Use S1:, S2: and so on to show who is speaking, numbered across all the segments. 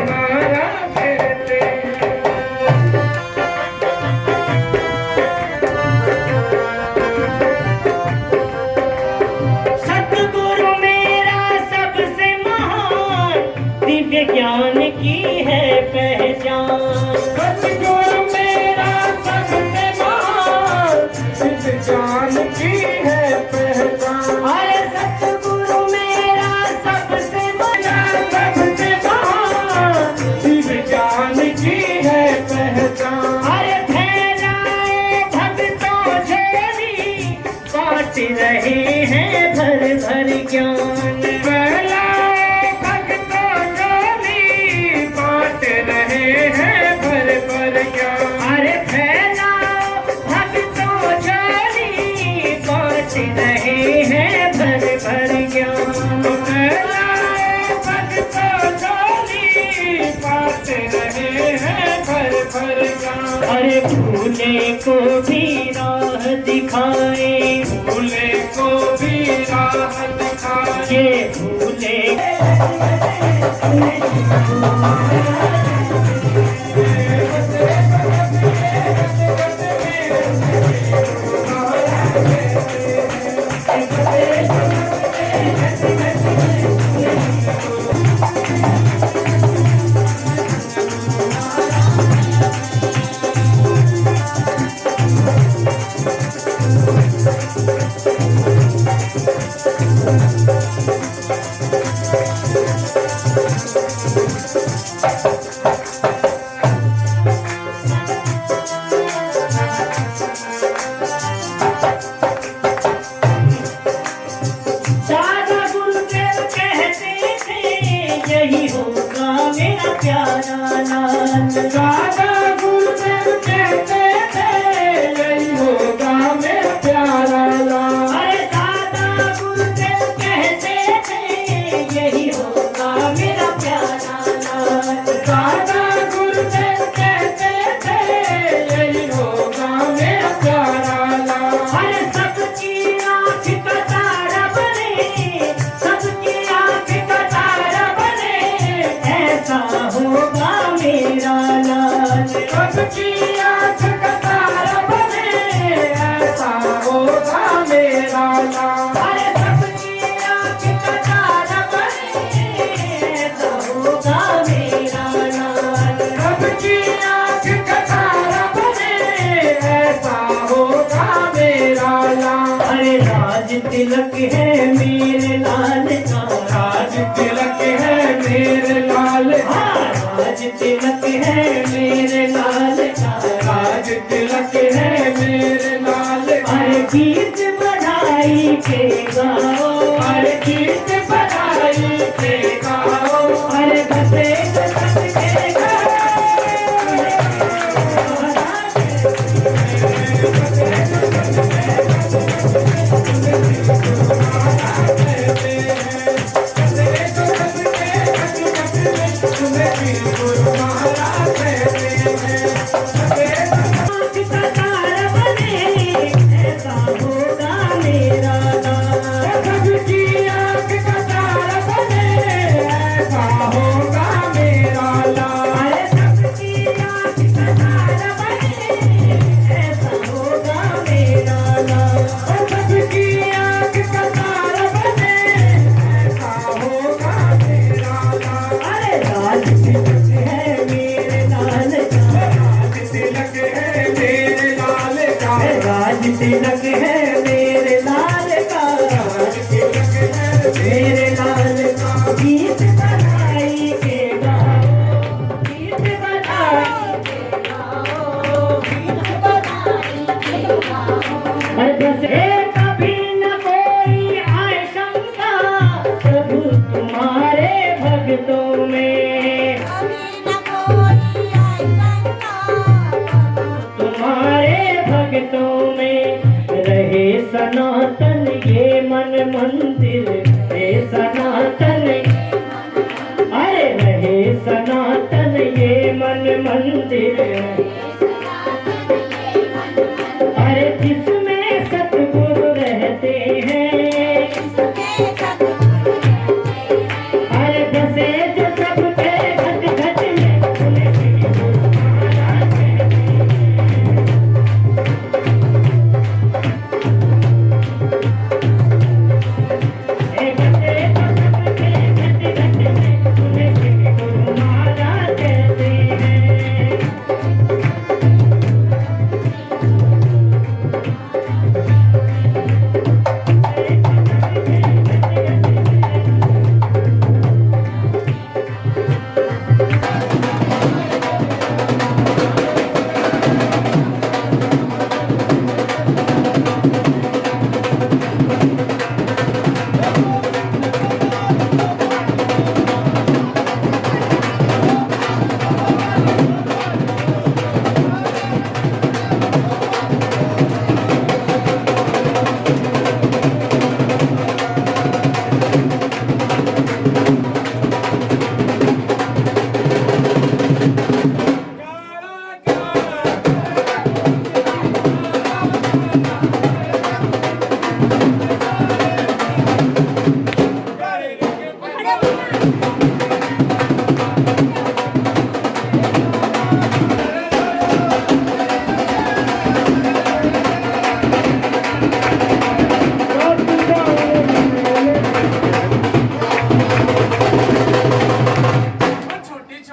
S1: मारा कहते।
S2: सतगुरु मेरा सबसे महान, दिव्य ज्ञान की है पहचान।
S1: सतगुरु मेरा सबसे महान, दिव्य ज्ञान की है पहचान।
S2: अरे सतगुरु मेरा सबसे
S1: महान, दिव्य ज्ञान की है पहचान।
S2: अरे फैलाए भक्तों से भी बांट रहे हैं भर भर ज्ञान।
S1: फैलाए भक्तों को भी बांट रहे हैं भर भर ज्ञान।
S2: अरे फैलाओ भक्तों से भी बांट रहे हैं भर भर ज्ञान।
S1: फैलाए भक्तों को भी बांट रहे हैं भर भर ज्ञान।
S2: अरे भूले को भी राह दिखाए,
S1: भूले को भी राह दिखाए।
S2: ये भूले दादा गुरुदेव कहते थे यही होगा मेरा प्यारा लाल।
S1: दादा गुरुदेव कहते थे यही होगा मेरा प्यारा लाल।
S2: अरे दादा गुरुदेव कहते थे यही होगा मेरा प्यारा लाल।
S1: दादा गुरुदेव कहते थे यही होगा मेरा प्यारा लाल।
S2: अरे सबकी आँख का तारा बने, सबकी आँख का तारा बने, ऐसा होगा मेरा लाल।
S1: सबकी आँख का तारा बने, ऐसा होगा मेरा लाल।
S2: अरे सबकी आँख का तारा बने, ऐसा होगा मेरा लाल।
S1: सबकी आँख का तारा बने, ऐसा होगा मेरा लाल।
S2: अरे राज तिलक है मेरे लाल का,
S1: राज तिलक है मेरे लाल का।
S2: हाँ, राज तिलक है मेरे लाल का।
S1: राज तिलक है मेरे लाल का।
S2: अरे गीत बधाई के गाओ,
S1: अरे गीत बधाई के गाओ।
S2: अरे बसे बस के गाओ।
S1: गुरु महाराज कहते हैं।
S2: आँख का तारा बने, ऐसा होगा मेरा लाल।
S1: सबकी आँख का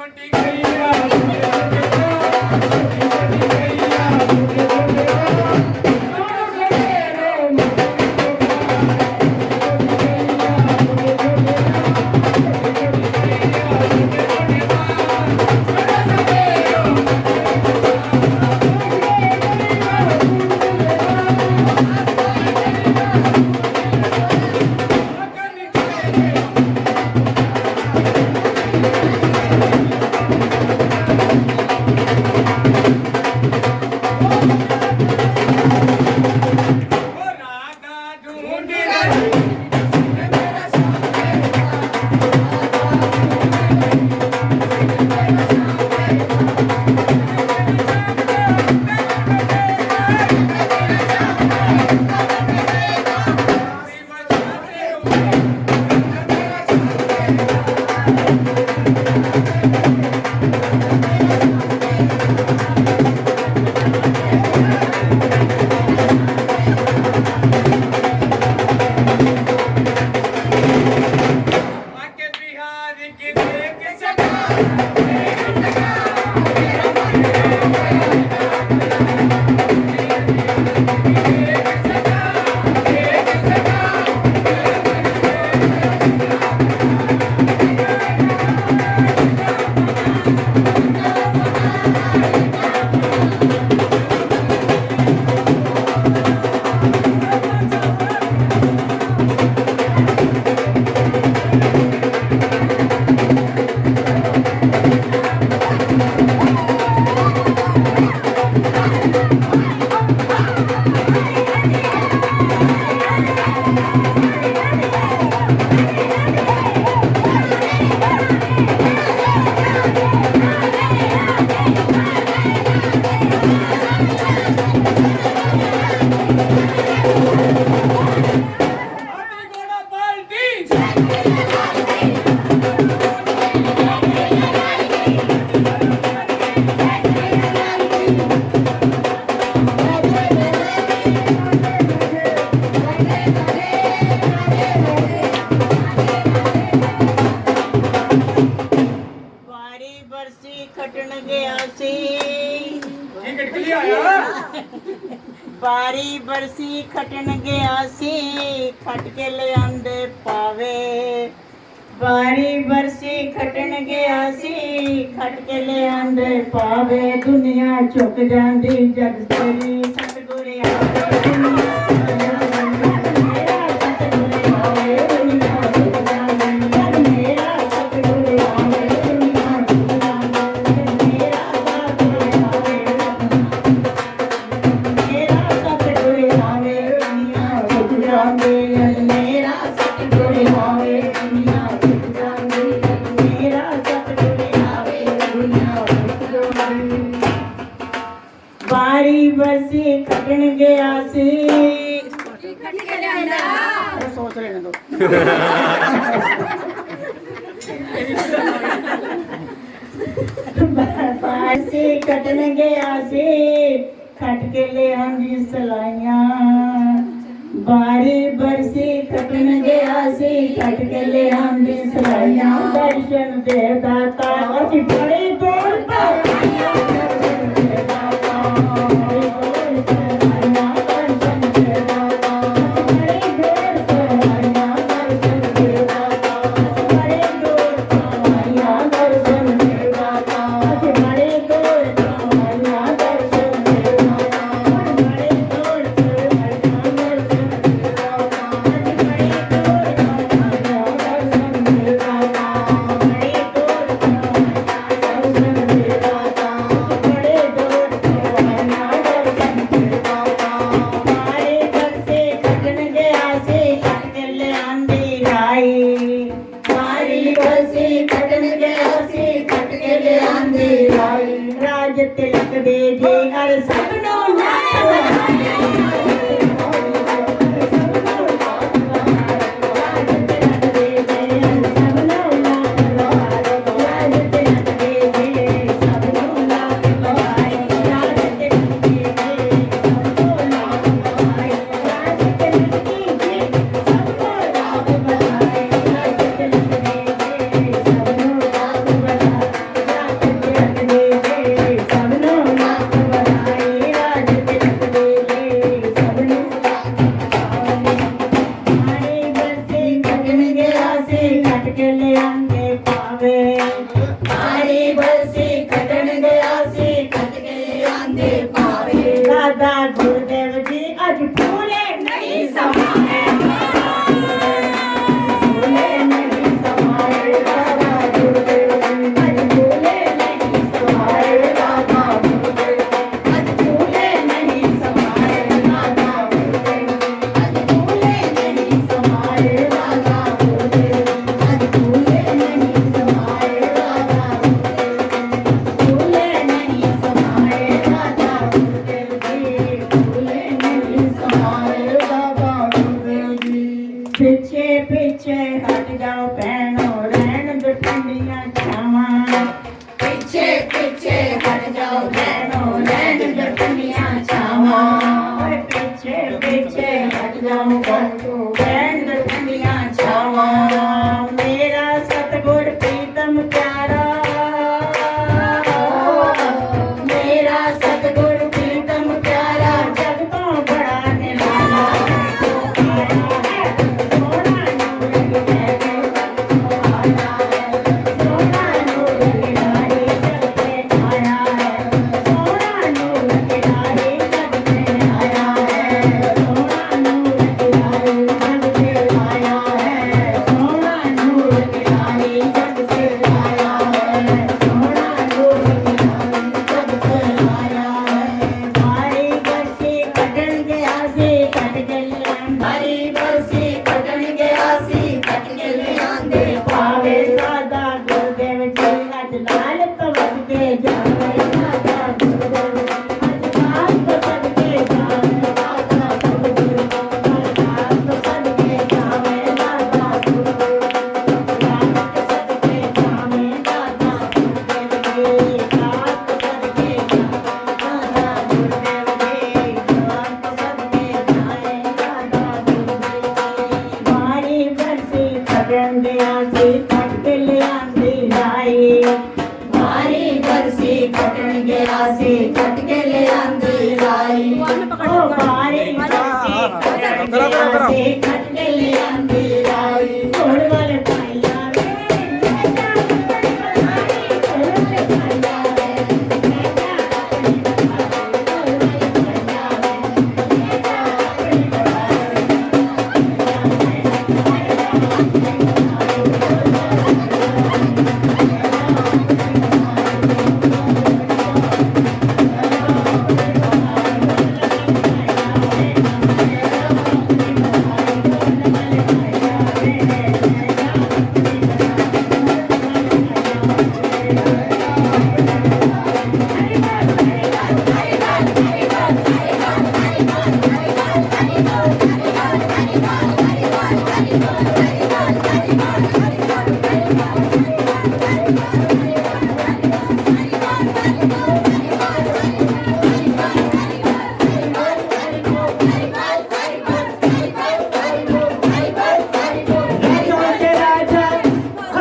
S1: छोटी गैया छोटी छोटी गैया छोटी छोटी दोनों सवेरों
S3: ਬਾਰੀ ਬਰਸੀ ਖਟਣ ਗਿਆ ਸੀ ਖਟ ਕੇ ਲਿਆਂਦੇ ਪਾਵੇ ਬਾਰੀ ਬਰਸੀ ਖਟਣ ਗਿਆ ਸੀ ਖਟ ਕੇ ਲਿਆਂਦੇ ਪਾਵੇ ਦੁਨੀਆ ਝੁਕ ਜਾਂਦੀ ਜਦ ਤੇਰੀ ਸਤਿਗੁਰ ਆਵੇ ਦੁਨੀਆ ਬਾਰੀ ਬਰਸੀ ਖਟਣ ਗਿਆ ਸੀ ਸੋਚ ਲੈਣ ਦੋ ਬਾਰੀ ਖਟਣ ਗਿਆ ਸੀ ਖਟ ਕੇ ਲਿਆਂਦੀ ਸਲਾਈਆਂ ਬਾਰੀ ਬਰਸੀ ਖਟਣ ਗਿਆ ਸੀ ਖਟ ਕੇ ਲਿਆਂਦੀ ਸਲਾਈਆਂ ਦਰਸ਼ਨ ਦੇ ਦਾਤਾ ਅਸੀਂ ਬੜੇ ਦੂਰ ਤੋਂ ਰਾਜ ਤਿਲਕ ਦੇ ਜੇ ਹਰ ਸਭ ਨੂੰ जावे दादा गुरुदेव अरदास तो सदके जावे दादा गुरुदेव अरदास तो सदके जावे दादा गुरुदेव अरदास तो सदके जावे दादा गुरुदेव जी अरदास तो सदके जावे दादा गुरुदेव जी अरदास तो सदके जावे दादा गुरुदेव जी बारी बरसी खटन गया सी खट के ले आंदी लाई बारी बरसी खटन गया सी खट के ले आंदी लाई ओ बारी बरसी खटन गया सी खट के ले आंदी लाई छोड़ वाले पाइया रे छोड़ वाले पाइया रे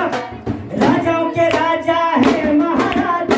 S2: राजाओं के राजा है महाराज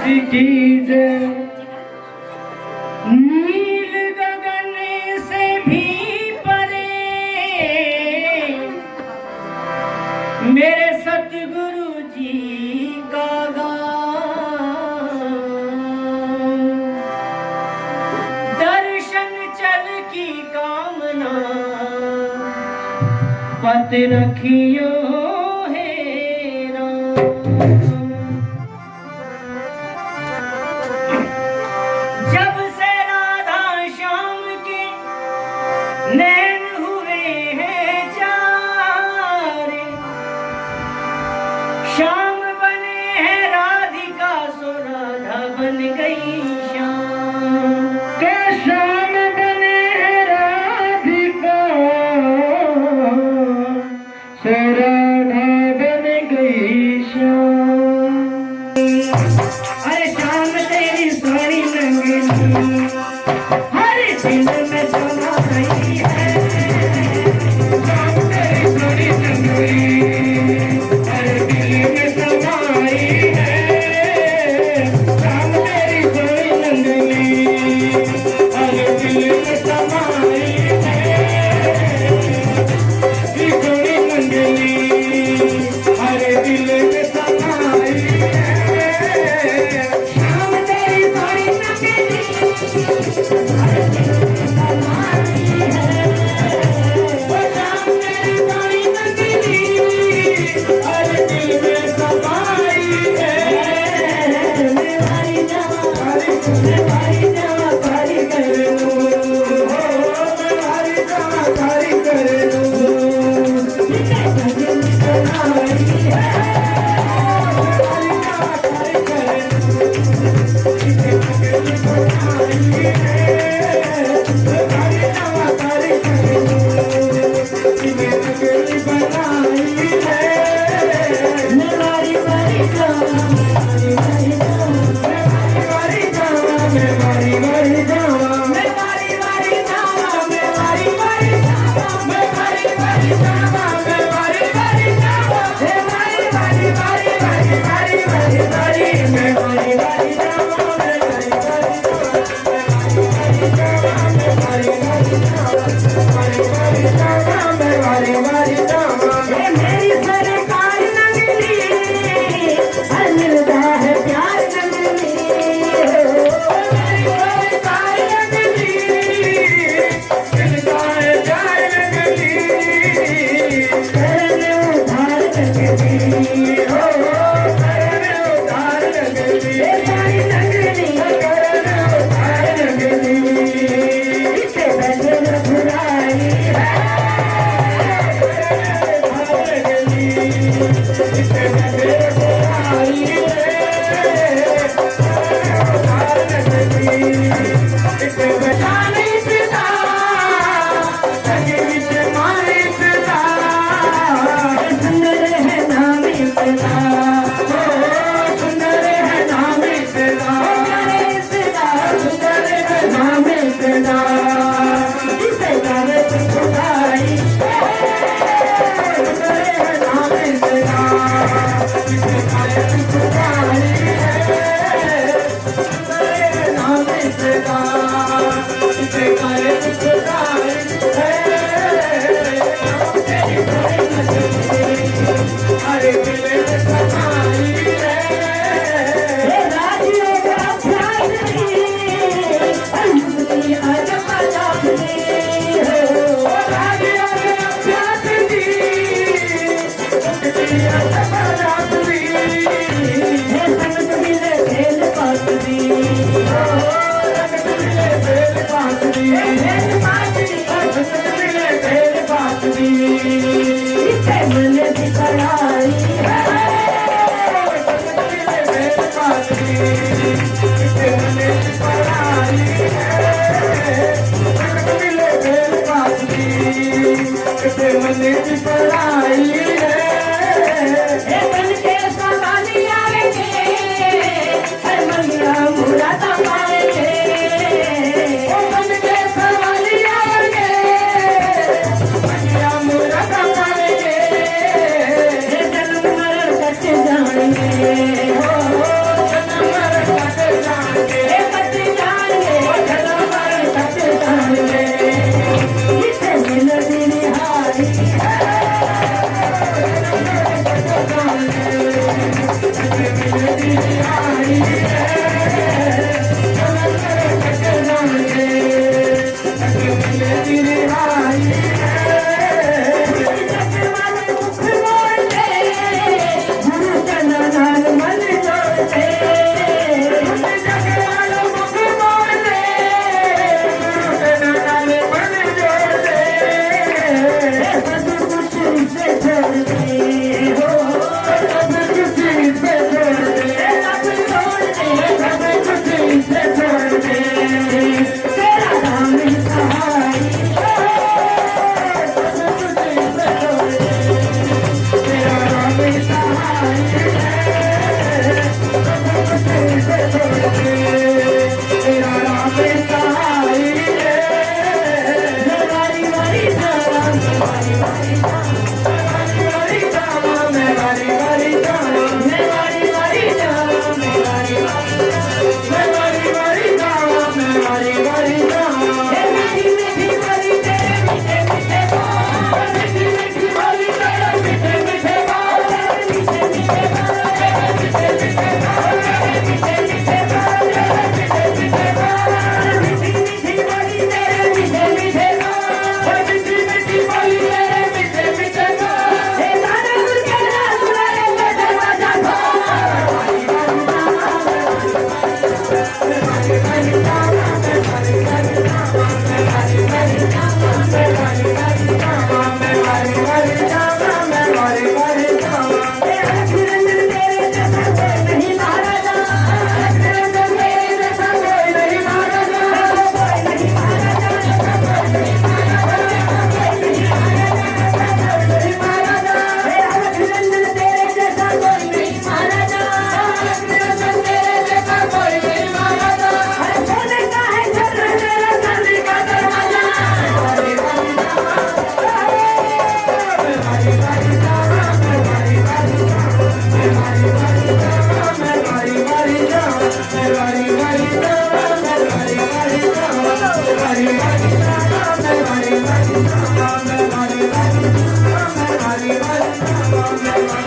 S1: की जय।
S2: नील गगन से भी परे मेरे सतगुरु जी का गान। दर्शन चल की कामना पत रखियो हे राम। जब से राधा श्याम के नैन हुए हैं चारे, श्याम बने हैं राधिका सो राधा बन गई श्याम।
S1: के श्याम बने हैं राधिका सो राधा बन गई श्याम।
S2: अरे श्याम तेरी सोनी रंगीनी हर दिल में समाई है।
S1: श्याम तेरी सोनी रंगीनी हर दिल में समाई है। श्याम तेरी सोनी रंगीनी हर दिल में समाई है। सोनी रंगीनी हर दिल में समाई है।
S2: श्याम तेरी सोनी रंगीनी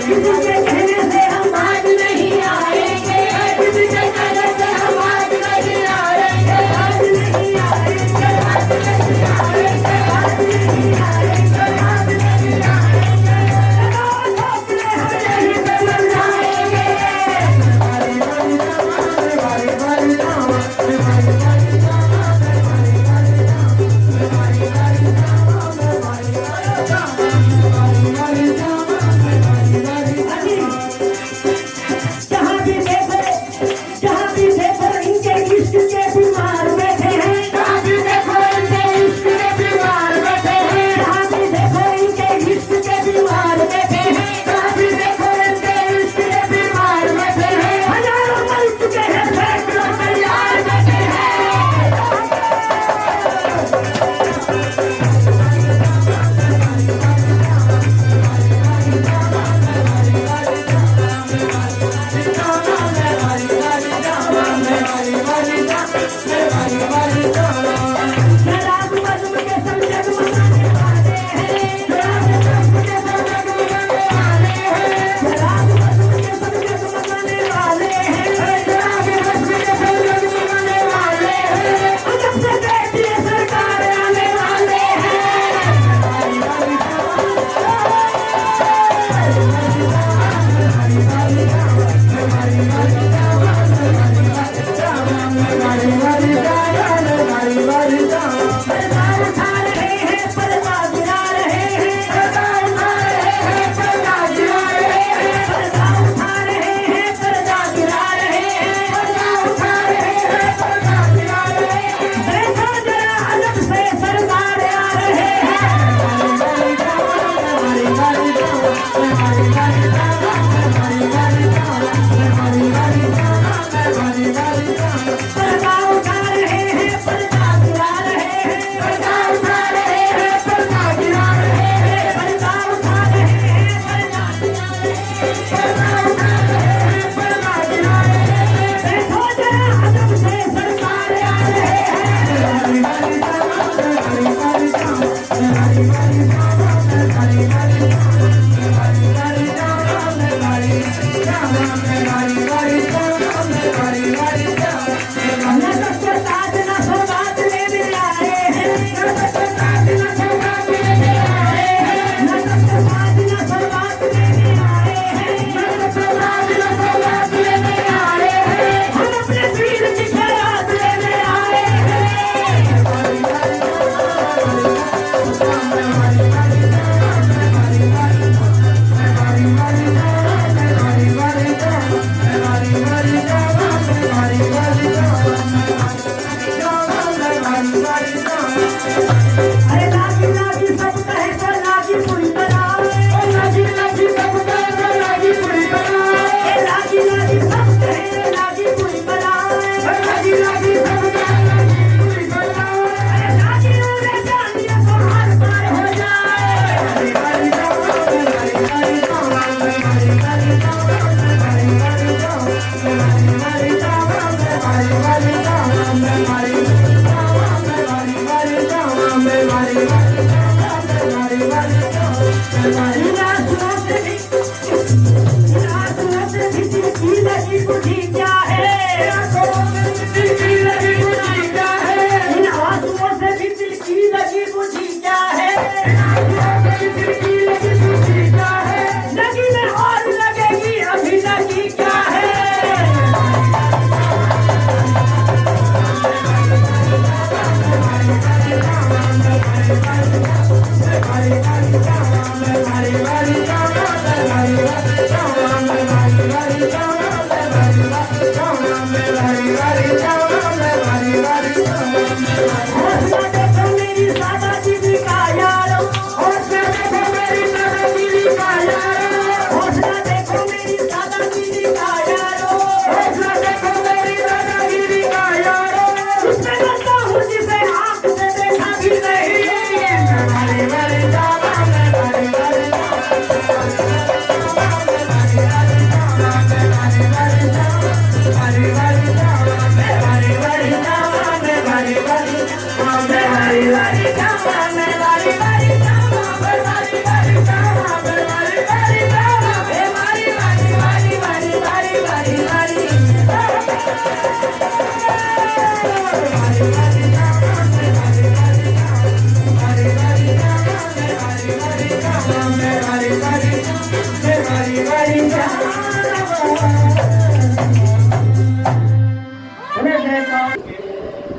S2: किसके कहने से हम आज नहीं आएंगे, किसके कहने से हम आज नहीं आएंगे, आज नहीं आएंगे, आज नहीं आएंगे, आज नहीं आएंगे, आज नहीं आएंगे। अपने हम यहीं पे मर जाएंगे।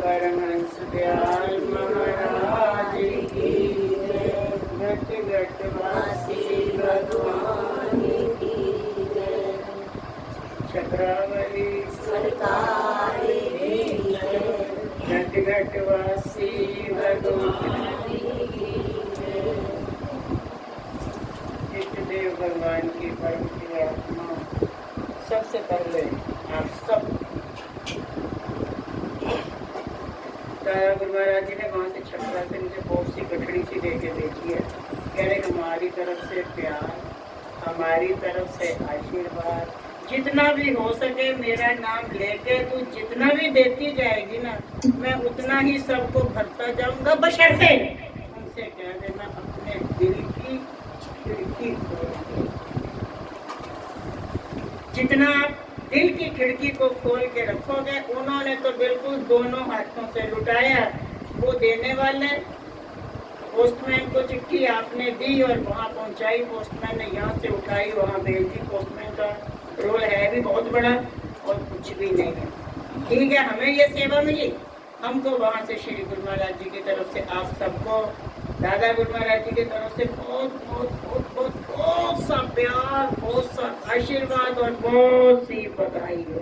S3: परमहंस दयाल महाराज की जय। घट घट वासी भगवान की जय। चक्रावली
S2: सरकार की जय।
S3: घट घट वासी भगवान इष्ट देव भगवान की परम प्रिय आत्मा। सबसे पहले आप सब दादा गुरु महाराज जी ने वहाँ से छपरा से मुझे बहुत सी गठड़ी सी दे के देखी है। कह रहे हमारी तरफ से प्यार, हमारी तरफ से आशीर्वाद, जितना भी हो सके मेरा नाम लेके तू जितना भी देती जाएगी ना, मैं उतना ही सबको भरता जाऊंगा। बशर्ते उनसे कह देना अपने दिल की खिड़की खोल। जितना आप दिल की खिड़की को खोल के रखोगे, उन्होंने तो बिल्कुल दोनों हाथों से लुटाया। वो देने वाले पोस्टमैन को चिट्ठी आपने दी और वहाँ पहुँचाई, पोस्टमैन ने यहाँ से उठाई वहाँ भेज दी। पोस्टमैन का रोल है भी बहुत बड़ा और कुछ भी नहीं है। ठीक है, हमें ये सेवा मिली, हमको वहाँ से श्री गुरु महाराज जी की तरफ से आप सबको, दादा गुरु महाराज जी की तरफ से बहुत बहुत बहुत बहुत बहुत सा प्यार, बहुत सा आशीर्वाद और बहुत सी बधाई है।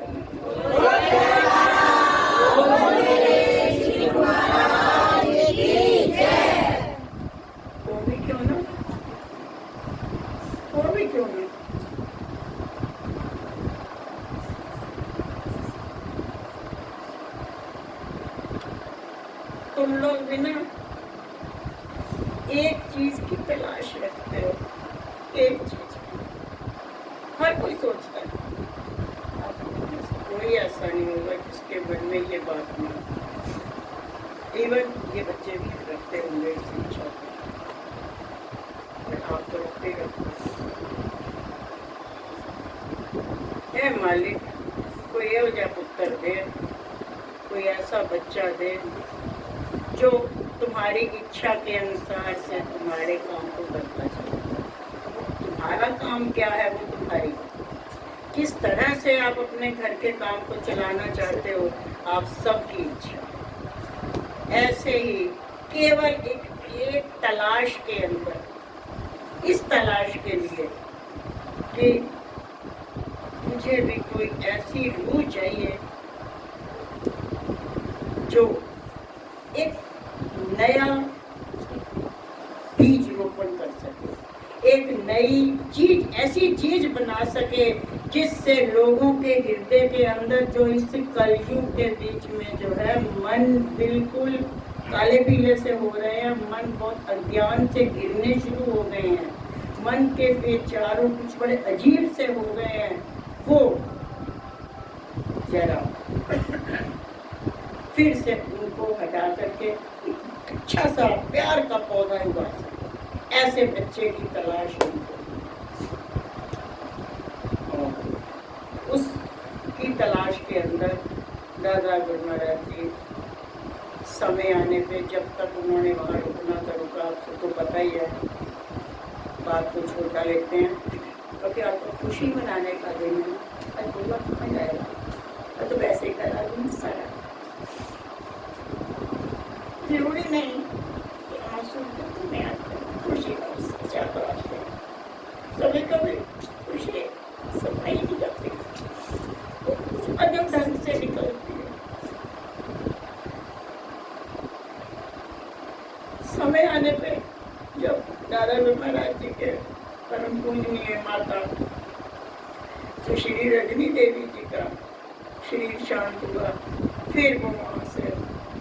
S3: वो भी क्यों ना, वो भी क्यों ना। तुम लोग भी ना एक चीज की तलाश रखते हो, एक चीज की। हर कोई सोचता है, कोई ऐसा नहीं होगा जिसके मन में ये बात नहीं। इवन ये बच्चे भी रखते होंगे इस इच्छा को, आप तो रखते है मालिक, कोई हो जाए पुत्र दे, कोई ऐसा बच्चा दे जो तुम्हारी इच्छा के अनुसार से तुम्हारे काम को करता चले। तुम्हारा काम क्या है, वो तुम्हारी किस तरह से आप अपने घर के काम को चलाना चाहते हो, आप सबकी इच्छा। ऐसे ही केवल एक तलाश के अंदर, इस तलाश के लिए कि मुझे भी कोई ऐसी रूह चाहिए जो एक नया बीज रोपण कर सके, एक नई चीज, ऐसी चीज बना सके जिससे लोगों के हृदय के अंदर, जो इस कलयुग के बीच में जो है मन बिल्कुल काले पीले से हो रहे हैं, मन बहुत अज्ञान से गिरने शुरू हो गए हैं, मन के विचारों कुछ बड़े अजीब से हो गए हैं, वो जरा फिर से उनको हटा करके अच्छा सा प्यार का पौधा उगा सके, ऐसे बच्चे की तलाश उनको। उसकी तलाश के अंदर दादा गुरु महाराज जी समय आने पे, जब तक उन्होंने वहाँ रुकना था रुका, आप सबको पता ही है, बात को छोटा लेते हैं क्योंकि आपको खुशी मनाने का दिन है, आज बोला समझ आएगा तो वैसे ही करा दूँ सारा, जरूरी नहीं कि आंसू में आते हैं, खुशी का ज़्यादा आते हैं, कभी कभी खुशी समय नहीं जाती, अदब ढंग से निकलती है। समय आने पे जब दादा गुरु महाराज जी के परम पूजनीय माता श्री रजनी देवी जी का शरीर शांत हुआ, फिर वो वहाँ से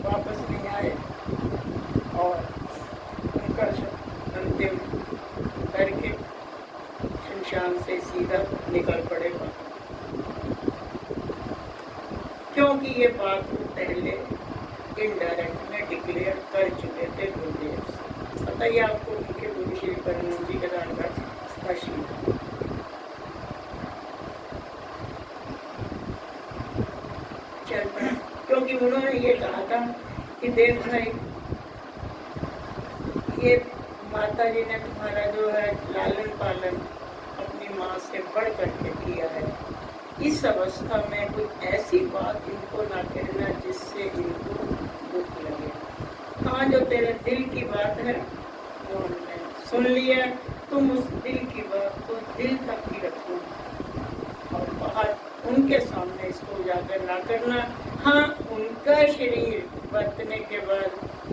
S3: वापस नहीं आए और उनका अंतिम करके शमशान से सीधा निकल पड़े, क्योंकि ये बात पहले इनडायरेक्ट में डिक्लेयर कर चुके थे गुरुदेव से। पता ही आपको उनके गुरु श्री परमानंद जी के दान का स्पर्शी चल पड़ा, क्योंकि उन्होंने ये कहा था कि देख भाई, ये माता जी ने तुम्हारा जो है लालन पालन अपनी माँ से बढ़ करके किया है। इस अवस्था में कोई ऐसी बात इनको ना कहना जिससे इनको दुख लगे। हाँ, जो तेरे दिल की बात है वो हमने सुन लिया, तुम उस दिल की बात को दिल तक ही रखो और बाहर उनके सामने इसको उजागर ना करना। हाँ, उनका शरीर बरतने के बाद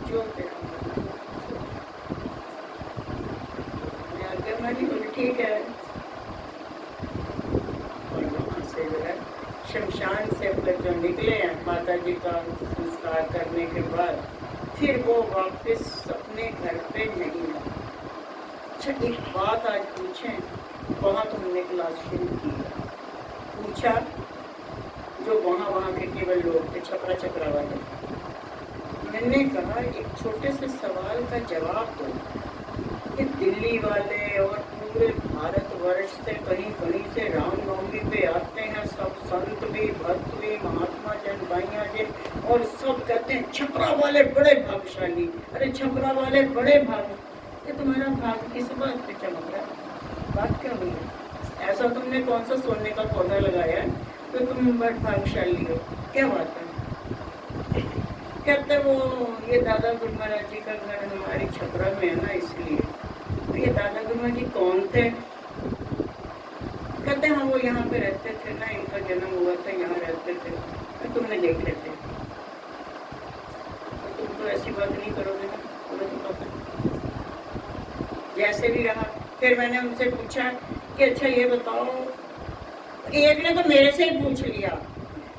S3: जो तेरा बोले ठीक है। और वहाँ से जो है शमशान से जो निकले हैं माता जी का संस्कार करने के बाद, फिर वो वापस अपने घर पे नहीं आए। अच्छा, एक बात आज पूछें, वहाँ तुमने क्लास शुरू की, पूछा जो वहाँ के केवल लोग थे, छपरा छपरा वाले, मैंने कहा एक छोटे से सवाल का जवाब दो कि दिल्ली वाले और पूरे भारतवर्ष से कहीं कहीं से रामनवमी पे आते हैं सब संत भी, भक्त भी, महात्मा जन, भाइयाँ जी, और सब कहते हैं छपरा वाले बड़े भाग्यशाली। अरे छपरा वाले बड़े भाग, ये तुम्हारा भाग किस बात पे चमक रहा है? बात क्या हुई है? ऐसा तुमने कौन सा सोने का पौधा लगाया है तो तुम बड़े भाग्यशाली हो? क्या बात है? कहते वो ये दादा गुरु महाराज जी का घर हमारी छपरा में है ना, इसलिए। तो ये दादा गुरु महाराज जी कौन थे? कहते हाँ, वो यहाँ पे रहते थे ना, इनका जन्म हुआ था, यहाँ रहते थे, तो तुमने देख लेते। तो तुम तो ऐसी बात नहीं करोगे ना, तुम्हें तो पता। जैसे भी रहा, फिर मैंने उनसे पूछा कि अच्छा ये बताओ, एक ने तो मेरे से ही पूछ लिया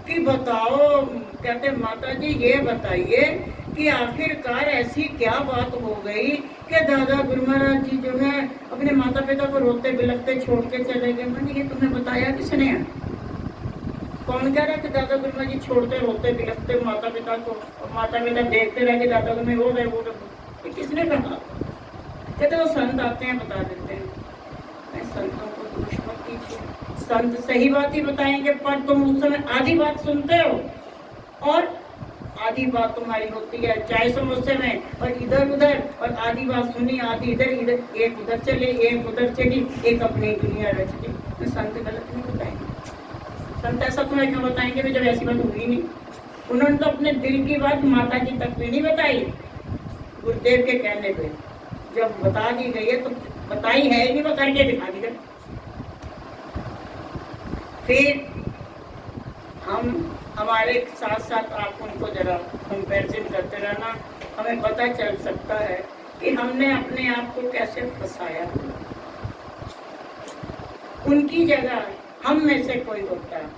S3: कि बताओ, कहते माता जी ये बताइए कि आखिरकार ऐसी क्या बात हो गई कि दादा गुरु महाराज जी जो है अपने माता पिता को रोते बिलखते छोड़ के चले गए। मैंने ये तुम्हें बताया किसने है? कौन कह रहा है कि दादा गुरु महाराज जी छोड़ते रोते बिलखते माता पिता को, और माता पिता देखते रह के दादा गुरु में वो गए वो गए? किसने कहा? कहते वो संत आते हैं बता देते हैं। मैं संतों को दोष मत कीजिए, संत सही बात ही बताएंगे, पर तुम उस समय आधी बात सुनते हो और आधी बात तुम्हारी होती है, चाहे समोसे में और इधर उधर, और आधी बात सुनी आधी इधर इधर, एक उधर चले एक उधर चली, एक अपनी दुनिया रच ली। तो संत गलत नहीं बताएंगे। संत ऐसा तुम्हें क्यों बताएंगे भी जब ऐसी बात हुई नहीं? उन्होंने तो अपने दिल की बात माता जी तक भी नहीं बताई, गुरुदेव के कहने पे जब बता दी गई है तो बताई है ही नहीं, वो करके दिखा दी गई। फिर हमारे साथ साथ आप उनको जरा कंपैरिजन करते रहना, हमें पता चल सकता है कि हमने अपने आप को कैसे फंसाया। उनकी जगह हम में से कोई होता है,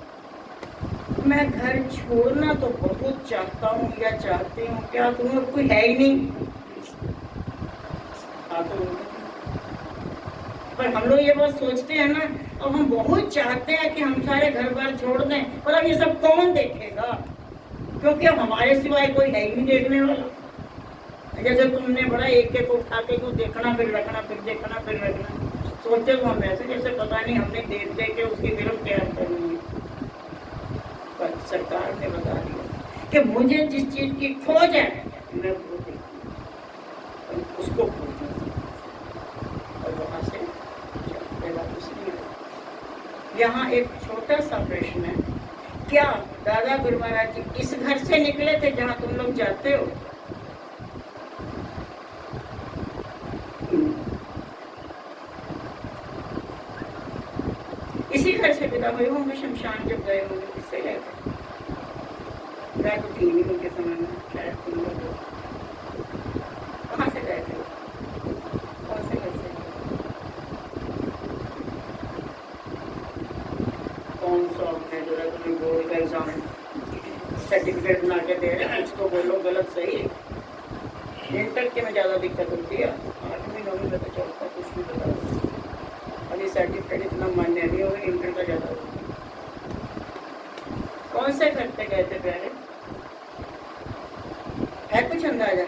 S3: मैं घर छोड़ना तो बहुत चाहता हूँ या चाहती हूँ, क्या तुम्हें कोई है ही नहीं? पर हम लोग ये बात सोचते हैं ना, और हम बहुत चाहते हैं कि हम सारे घर बार छोड़ दें, पर अब ये सब कौन देखेगा? क्योंकि अब हमारे सिवाय कोई है ही नहीं देखने वाला। जैसे तुमने बड़ा एक एक उठा के क्यों देखना फिर रखना, फिर देखना फिर रखना, सोचते तो हम ऐसे जैसे पता नहीं हमने देख देख के उसकी फिल्म तैयार करनी है। पर सरकार ने बता दिया कि मुझे जिस चीज की खोज है मैं वो देखूं, उसको खोजूं, और वहां से वापस नहीं आया। यहाँ एक छोटा सा प्रश्न है, क्या दादा गुरु महाराज जी इस घर से निकले थे जहाँ तुम लोग जाते हो? इसी घर से विदा हुए होंगे, शमशान जब गए होंगे, किससे गए थे? मैं तो थी नहीं उनके समय में, शायद तुम लोग कहाँ से गए थे? कौन से घर से? कौन सा है जो है तुम्हें बोर्ड का एग्जाम सर्टिफिकेट बना के दे रहे हैं, इसको बोलो गलत सही है। इंटर के में ज़्यादा दिक्कत होती है, 8वीं 9वीं में तो चलता कुछ भी बता दो, अभी सर्टिफिकेट इतना मान्य नहीं होगा, इंटर का ज़्यादा होगा। कौन से करते गए थे प्यारे? अंदाजा,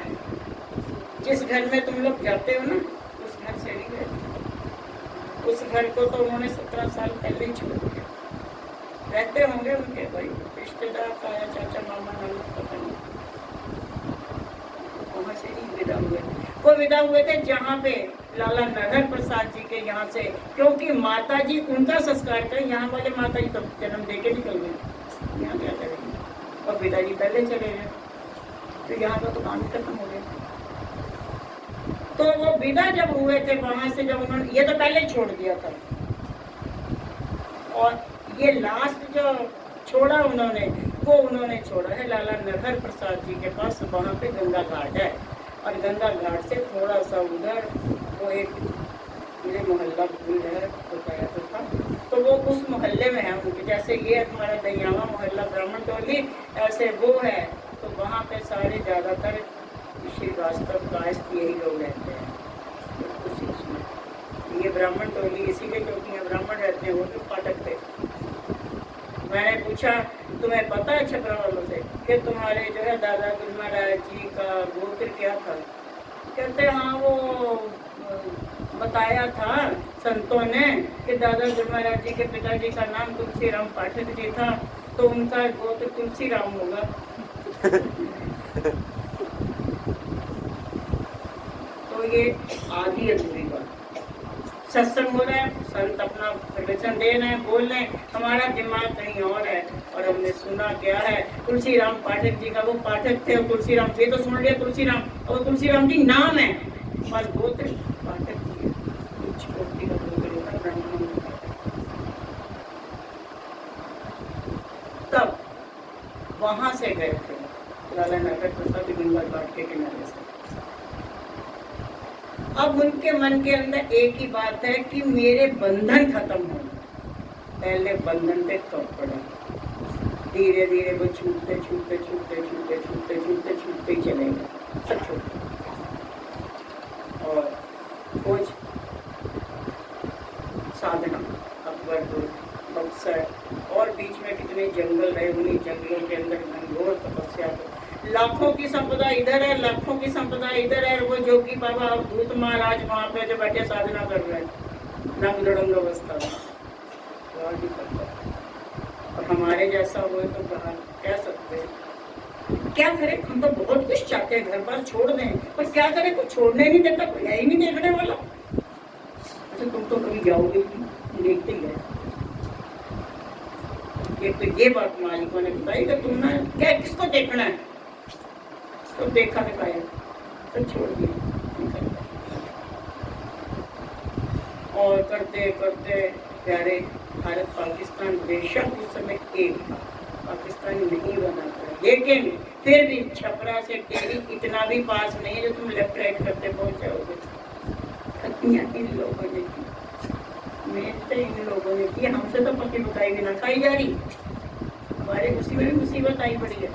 S3: जिस घर में तुम लोग जाते हो ना उस घर से नहीं गए। उस घर को तो उन्होंने 17 साल पहले ही छोड़ दिया। रहते होंगे उनके कोई रिश्तेदार का या चाचा मामा नाना, पता नहीं, वहाँ से नहीं विदा हुए। वो विदा हुए थे जहाँ पे लाला नरहर प्रसाद जी के यहाँ से, क्योंकि माता जी उनका संस्कार था। यहाँ वाले माता जी तो जन्म दे के निकल गए, यहाँ क्या करेंगे, और पिताजी पहले चले गए, तो यहाँ का तो काम ही खत्म हो गया। तो वो विदा जब हुए थे वहां से, जब उन्होंने ये तो पहले ही छोड़ दिया था, और ये लास्ट जो छोड़ा उन्होंने, वो उन्होंने छोड़ा है लाला नरहर प्रसाद जी के पास। वहाँ पे गंगा घाट है, और गंगा घाट से थोड़ा सा उधर वो एक मेरे मोहल्ला भूल है बताया तो था, तो वो उस मोहल्ले में है उनके। जैसे ये हमारा दयावा मोहल्ला ब्राह्मण टोली, ऐसे वो है। तो वहाँ पे सारे ज़्यादातर श्रीवास्तव कास्ट यही लोग रहते हैं। तो उसी उसमें ये ब्राह्मण टोली इसीलिए क्योंकि यहाँ ब्राह्मण रहते हैं, वो भी फाटक थे। मैंने पूछा तुम्हें पता है छपरा वालों से कि तुम्हारे जो है दादा गुरु महाराज जी का गोत्र क्या था? कहते हाँ वो बताया था संतों ने कि दादा गुरु महाराज जी के पिताजी का नाम तुलसी राम पाठक जी था, तो उनका गोत्र तुलसी राम होगा। तो ये आधी अधूरी बात। सत्संग हो रहा है, संत अपना प्रवचन दे रहे हैं, बोल रहे हैं, हमारा दिमाग कहीं और है, और हमने सुना क्या है तुलसी राम पाठक जी का। वो पाठक थे, तुलसी राम थे, तो सुन लिया तुलसी राम, और तुलसी राम जी नाम है, पर गोत्र पाठक जी है। तब वहां से गए थे लाला नरहर प्रसाद गंगा घाट के किनारे से। अब उनके मन के अंदर एक ही बात है कि मेरे बंधन खत्म हो। पहले बंधन पे कपड़ा, धीरे धीरे वो छूटते छूटते छूटते छूटते छूटते छूटते छूटते ही चले गए, सब छूट। और कुछ साधना, अकबरपुर, बक्सर, और बीच में कितने जंगल रहे, उन्हीं जंगलों के अंदर घनघोर तपस्या। लाखों की संपदा इधर है, लाखों की संपदा इधर है। वो जोगी बाबा अवधूत महाराज वहाँ पे जो बैठे साधना कर रहे हैं, रंग लड़ंग अवस्था में। और हमारे जैसा हुए तो कह सकते हैं क्या करें, हम तो बहुत कुछ चाहते हैं, घर बार छोड़ दें, पर क्या करें, कुछ छोड़ने नहीं देता, कोई है ही नहीं देखने वाला। अच्छा तुम तो कभी जाओगे देखते ही है। एक तो ये बात मालिकों ने बताई कि तुमने क्या किसको देखना है, तो देखा दिखाया तो छोड़ दिया। और करते करते प्यारे भारत पाकिस्तान बेशक उस समय एक था, पाकिस्तान नहीं बना था, लेकिन फिर भी छपरा से टेरी इतना भी पास नहीं है जो तुम लेफ्ट राइट करते पहुंच जाओगे। इन लोगों ने की, मेहनत इन लोगों ने की, हमसे तो पकी पकाई भी ना खाई जा रही, हमारे उसी में भी मुसीबत आई पड़ी है।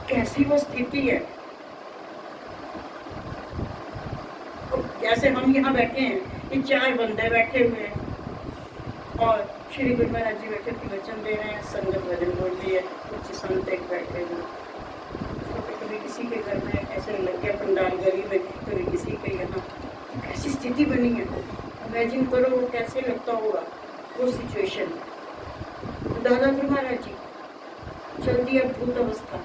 S3: कैसी वो स्थिति है। जैसे हम यहाँ बैठे हैं, ये 4 बंदे बैठे हुए हैं, और श्री गुरु महाराज जी बैठे प्रवचन दे रहे हैं, संगत भजन बोल रही है, कुछ संत एक बैठे हुए। कभी किसी के घर में ऐसे लग गया पंडाल गली में, कभी किसी के यहाँ, कैसी स्थिति बनी है। इमेजिन करो वो कैसे लगता होगा वो सिचुएशन। दादा गुरु महाराज जी चल दी अद्भुत अवस्था।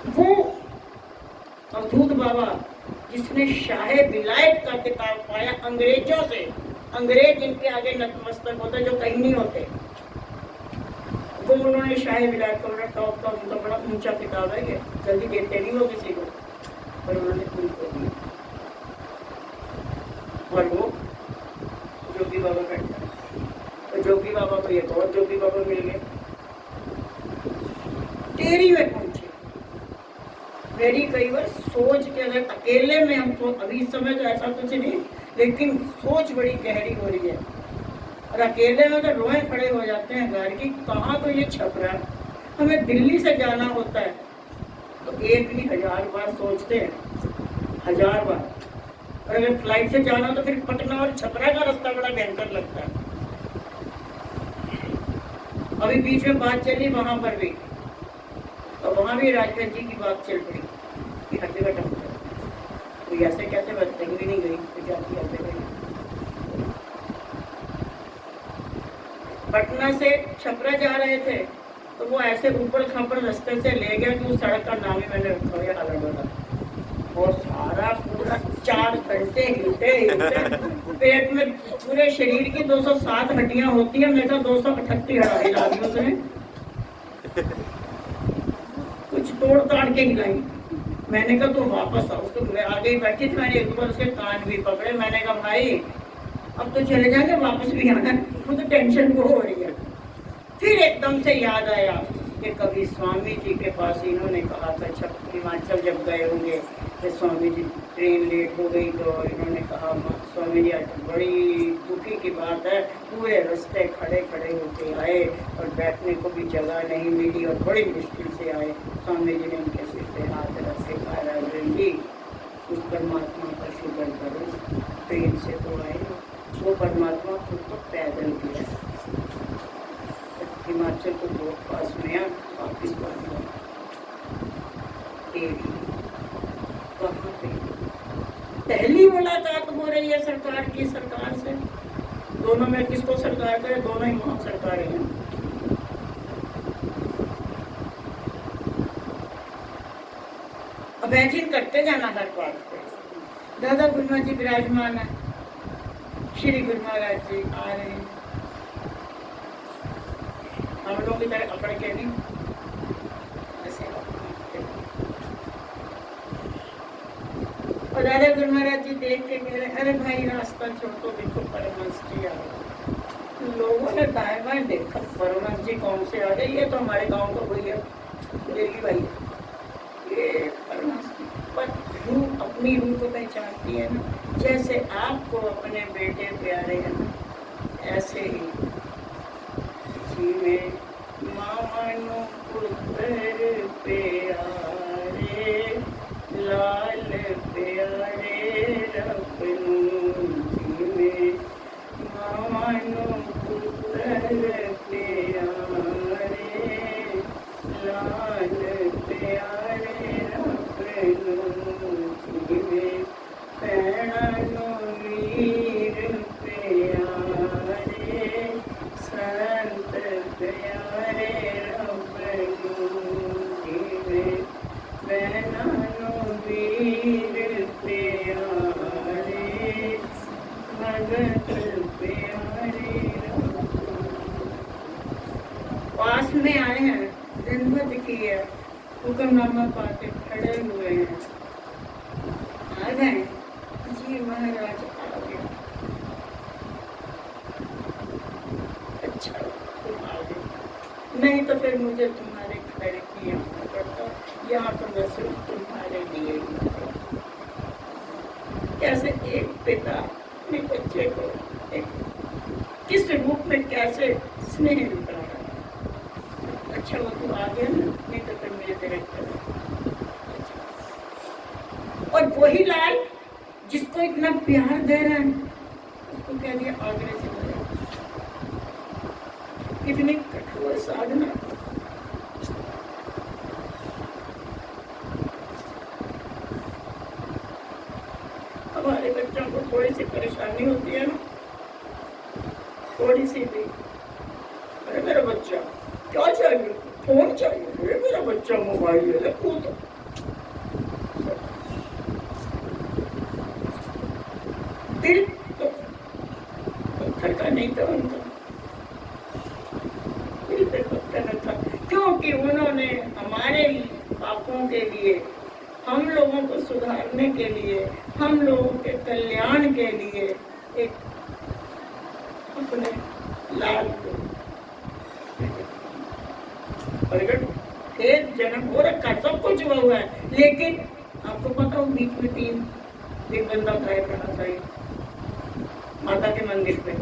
S3: वो अवधूत बाबा जिसने शाहे विलायत का किताब पाया अंग्रेजों से, अंग्रेज जिनके आगे नतमस्तक होते, जो कहीं नहीं होते, वो उन्होंने शाहे विलायत का बड़ा टॉप का, उनका बड़ा ऊंचा किताब है, ये जल्दी देते नहीं हो किसी को, पर उन्होंने उनको दिया। और वो जोगी बाबा बैठा, तो जोगी बाबा को एक और जोगी बाबा मिल गए, टेरी में पहुंचे। मेरी कई बार सोच के, अगर अकेले में हम तो अभी इस समय तो ऐसा कुछ नहीं, लेकिन सोच बड़ी गहरी हो रही है, और अकेले में तो रोए खड़े हो जाते हैं घर की। कहाँ तो ये छपरा, हमें दिल्ली से जाना होता है तो एक नहीं 1000 बार सोचते हैं, 1000 बार। और अगर फ्लाइट से जाना तो फिर पटना और छपरा का रास्ता बड़ा भयंकर लगता है। अभी बीच में बात चली वहां पर भी, तो वहां भी राजगंज जी की बात चल पड़ी कि हड्डी का टक्कर कोई ऐसे कहते बस कहीं भी नहीं गई तो जाती आते गई। पटना से छपरा जा रहे थे तो वो ऐसे ऊपर खापर रास्ते से ले गया कि उस सड़क का नाम ही मैंने रखा हुआ हालत वाला। और सारा पूरा 4 घंटे हिलते पेट में पूरे शरीर की 207 हड्डियां होती है, मेरे 238 हिला दी उसने, कुछ तोड़ ताड़ के हिलाई। मैंने कहा तो वापस आओ, उसको आगे ही बैठी थी, मैंने एक बार उसके कान भी पकड़े, मैंने कहा भाई अब तो चले जाएंगे वापस भी आना, मुझे टेंशन को हो रही है। फिर एकदम से याद आया कि कभी स्वामी जी के पास इन्होंने कहा था, हिमाचल जब गए होंगे तो स्वामी जी ट्रेन लेट हो गई तो इन्होंने कहा स्वामी जी आज बड़ी दुखी की बात है, पूरे रास्ते खड़े खड़े होके आए और बैठने को भी जगह नहीं मिली और बड़ी मुश्किल से आए। स्वामी जी ने उनके सिर पे हाथ रख के कहा राजेंद्र जी उस परमात्मा का शुक्र करो, ट्रेन से तो आए वो परमात्मा खुद तो पैदल गया, हिमाचल तो बहुत पास में है, वापिस वहाँ पे पहली मुलाकात हो रही है सरकार की सरकार से। दोनों में किसको सरकार करे, दोनों ही वहाँ सरकारें हैं। इमेजिन करते जाना हर बात पे। दादा गुरु महाराज जी विराजमान है, श्री गुरु महाराज जी आ रहे हैं, हम लोगों की तरह अकड़ के नहीं ऐसे। और दादा गुरु महाराज जी देख के कह रहे अरे भाई रास्ता छोड़ दो, देखो परमहंस जी आ रहे। लोगों ने दाएं बाएं देखा, परमहंस जी कौन से आ रहे, ये तो हमारे गांव का भैया देगी भाई, ये परमहंस जी। पर रूह अपनी रूह को पहचानती है ना, जैसे आपको अपने बेटे प्यारे हैं ना, ऐसे ही जी में मानो पुत्र प्यारे लाल प्यारे रखनू, जी में मानो पुत्र प्यारे लाल प्यारे रखनू, जी में पैणनु वीर प्यारे संत प्यारे रखनू, जी में पैणनु वीर प्यारे भगत प्यारे रखनू। पास में आए हैं, दंडवत की है, हुक्मनामा पाके खड़े हुए हैं, आ गए जी महाराज आ गए, अच्छा तुम आ गए, नहीं तो फिर मुझे तुम्हारे खड़े किया पड़ता, यहाँ तो मैं सिर्फ तुम्हारे लिए ही। कैसे एक पिता अपने बच्चे को एक किस रूप में कैसे स्नेह लुटा रहा है। अच्छा वो तुम आ गया ना, नहीं तो फिर मुझे तेरे और वही लाल जिसको इतना प्यार दे रहा है उसको कह दिया आगरे से गया। कितनी कठोर साधना। हमारे बच्चों को थोड़ी सी परेशानी होती है ना, थोड़ी सी भी, अरे मेरा बच्चा क्या चाहिए, फोन चाहिए, अरे मेरा बच्चा मोबाइल है तो दिल तो पत्थर का नहीं था उनका, दिल पे पत्थर न था, क्योंकि उन्होंने हमारे पापों के लिए, हम लोगों को सुधारने के लिए, हम लोगों के कल्याण के लिए एक अपने लाल को प्रकट खेत जन्म हो रखा, सब कुछ हुआ है, लेकिन आपको पता हो बीच में 3 एक बंदा गायब रहा था माता के मंदिर पे।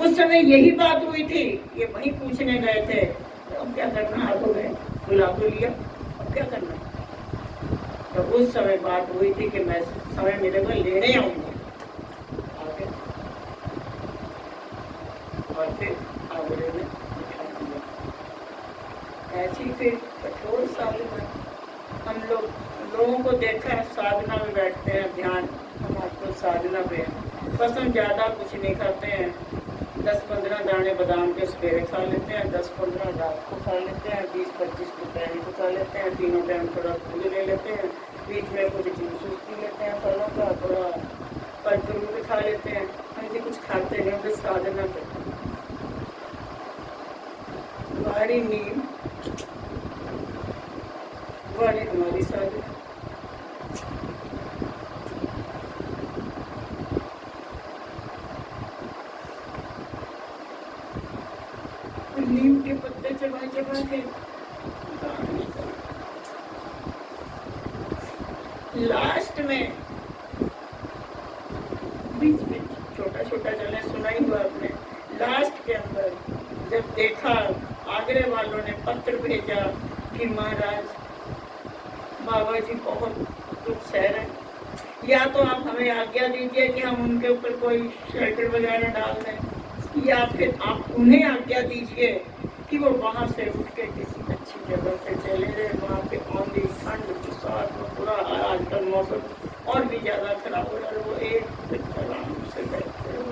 S3: उस समय यही बात हुई थी, ये वहीं पूछने गए थे अब क्या करना, हाथ हो गए, बुला तो लिया, अब क्या करना। तो उस समय बात हुई थी कि मैं समय मिलेगा लेने आऊंगा, आगे और फिर आगरे में बिठा दिया। अच्छी फिर कठोर साधना। हम लोगों को देखा है साधना में बैठते हैं, ध्यान हम आपको साधना पे हैं। बस हम ज़्यादा कुछ नहीं खाते हैं, 10-15 दाने बादाम के सवेरे खा लेते हैं, 10-15 रात को खा लेते हैं, 20-25 दोपहर को खा लेते हैं, तीनों टाइम थोड़ा दूध ले लेते हैं, बीच में कुछ जूस पी लेते हैं फलों का, थोड़ा फल फ्रूट खा लेते हैं। हम जी कुछ खाते नहीं, बस साधना करते हैं। हमारी नींद वाली हमारी साधना। नीम के पत्ते चबा चबा के लास्ट में बीच में छोटा छोटा चले सुना ही हुआ आपने। लास्ट के अंदर जब देखा आगरे वालों ने पत्र भेजा कि महाराज बाबा जी बहुत दुख सह रहे हैं, या तो आप हमें आज्ञा दीजिए कि हम उनके ऊपर कोई शेल्टर वगैरह डाल दें, या फिर आप उन्हें आज्ञा दीजिए कि वो वहाँ से उठ के किसी अच्छी जगह पे चले गए। वहाँ पे आंधी ठंड के साथ में पूरा आजकल मौसम और भी ज़्यादा खराब हो रहा है, वो एक आराम से बैठते हैं।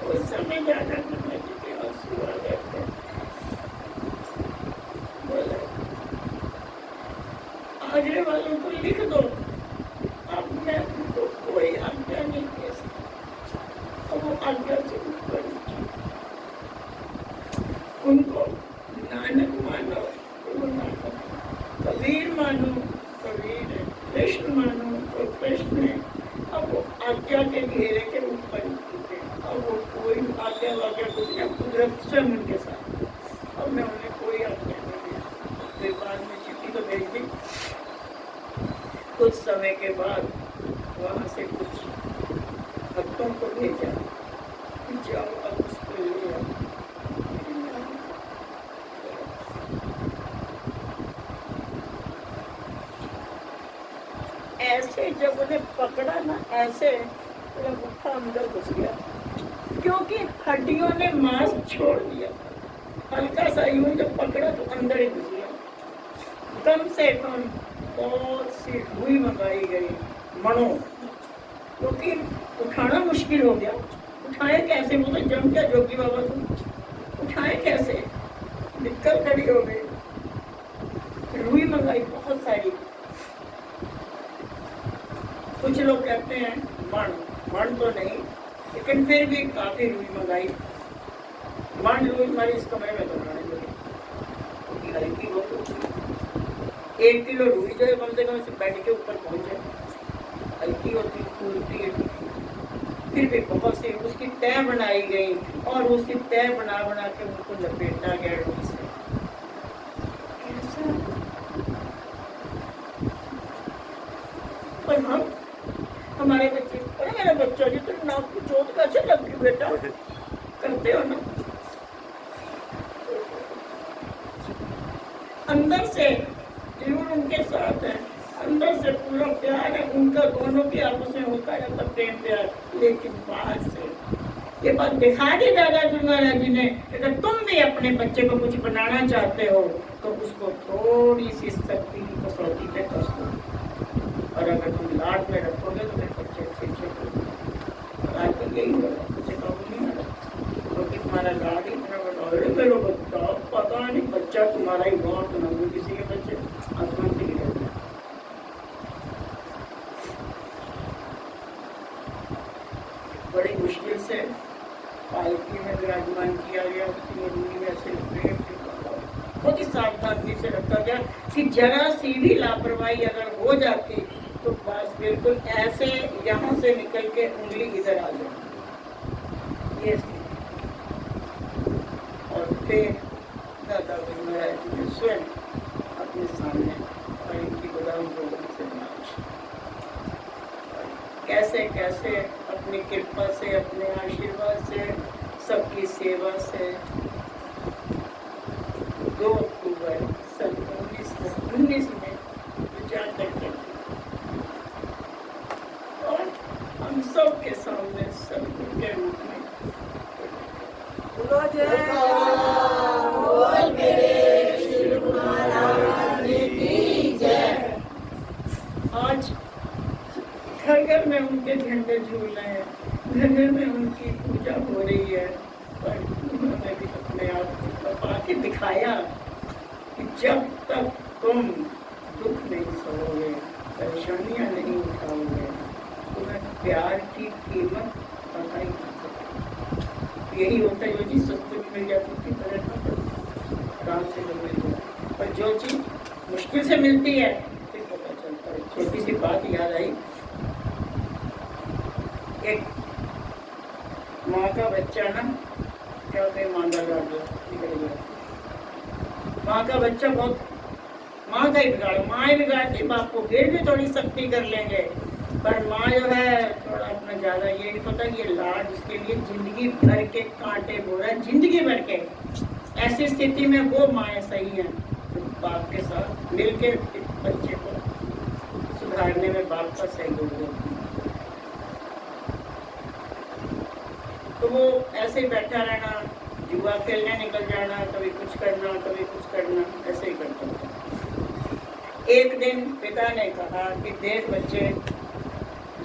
S3: उस समय ज़्यादा करने के आंसू आ जाते हैं। बोले आगरे वालों को लिख दो, अब मैं उनको कोई आज्ञा नहीं दे सकता। अब वो आज्ञा से ऊपर उनको नानक मानो तो नानक, कबीर मानो कबीर है, कृष्ण मानो तो कृष्ण है। अब वो आज्ञा के घेरे के ऊपर चुके, अब वो कोई आज्ञा वाज्ञा कुछ नहीं, कुदरत स्वयं उनके साथ। अब मैं उन्हें कोई आज्ञा नहीं दिया। फिर बाद में चिट्ठी तो भेज दी। कुछ समय के बाद वहाँ से कुछ भक्तों को भेजा, जाओ अब उसको ले आओ। ऐसे जब उन्हें पकड़ा ना, ऐसे मेरा मुट्ठा अंदर घुस गया, क्योंकि हड्डियों ने मांस छोड़ दिया। हल्का सा यूं जब पकड़ा तो अंदर ही घुस गया। कम से कम बहुत सी रुई मंगाई गई मणो, क्योंकि उठाना मुश्किल हो गया। उठाए कैसे, वो तो जम क्या जोगी बाबा को उठाए कैसे, दिक्कत खड़ी हो गई। रुई मंगाई बहुत सारी। कुछ लोग कहते हैं मण तो नहीं, लेकिन फिर भी काफी रुई मंगाई। मण रुई हमारी इस कमरे में तो बनाने लगी, हल्की हो तो 1 किलो रुई जो है कम से कम इस बेड के ऊपर पहुंच जाए, हल्की होती फूलती है। फिर भी बहुत सी उसकी तय बनाई गई और उसी तय बना बना के उनको लपेटा गया रुई से। पर हमारे बच्चे, अरे मेरा बच्चा जी तुम नाक की चोट का अच्छा लग गई बेटा, करते हो ना। अंदर से जरूर उनके साथ है, अंदर से पूरा प्यार है उनका, दोनों की आपस में होता रहता प्रेम प्यार। लेकिन बाहर से ये बात दिखा दी दादाजी महाराज जी ने, अगर तुम भी अपने बच्चे को कुछ बनाना चाहते हो तो उसको थोड़ी सी शक्ति की कसौटी पे कस दो, और अगर तुम लाड में रखोगे तो मेरे बच्चे अच्छे आजकल यही हो रहा है, बच्चे काबू नहीं आ रहा, क्योंकि तुम्हारा लाड ही इतना बड़ा। अरे मेरा बच्चा, पता नहीं बच्चा तुम्हारा ही बहुत ना हो, किसी के बच्चे आसमान से गिरे। बड़ी मुश्किल से पालकी में विराजमान किया गया, उसकी रूही में ऐसे प्रेम बहुत ही सावधानी से रखा गया कि जरा सी भी लापरवाही अगर हो जाती तो बस बिल्कुल ऐसे यहाँ से निकल के उंगली इधर आ जाए। ये और फिर दादा महाराज जी ने स्वयं अपने सामने इनकी गोदाम से कैसे कैसे अपनी कृपा से, अपने आशीर्वाद से, सबकी सेवा से 2 अक्टूबर 1919 में विचार करके और हम सब के सामने सदगुरु के रूप में
S2: बोल मेरे
S3: घर में उनके झंडे झूल रहे हैं, घर घर में उनकी पूजा हो रही है, पर उन्होंने भी अपने आप को तपा के दिखाया कि जब तक तुम दुख नहीं सहोगे, परेशानियां नहीं उठाओगे, तुम्हें प्यार की कीमत पता ही नहीं चलेगी। यही होता है, जो चीज़ सस्ते में मिल जाती है उसकी कदर ना करो, आराम से जो मिल जाए, पर जो चीज़ मुश्किल से मिलती है फिर पता चलता है। छोटी सी बात याद आई, एक माँ का बच्चा ना, क्या होता है, माँ का निकल गया, माँ का बच्चा बहुत, माँ का ही बिगाड़, माँ ही बिगाड़ती बाप को, फिर भी थोड़ी सख्ती कर लेंगे, पर माँ जो है थोड़ा अपना ज़्यादा, ये नहीं पता कि ये लाड इसके लिए जिंदगी भर के कांटे बो रहा है, जिंदगी भर के। ऐसी स्थिति में वो माएँ सही हैं तो बाप के साथ मिलके बच्चे को सुधारने में बाप का सहयोग देती है। तो वो ऐसे ही बैठा रहना, जुआ खेलने निकल जाना, कभी कुछ करना कभी कुछ करना, ऐसे ही करता था। एक दिन पिता ने कहा कि देख बच्चे,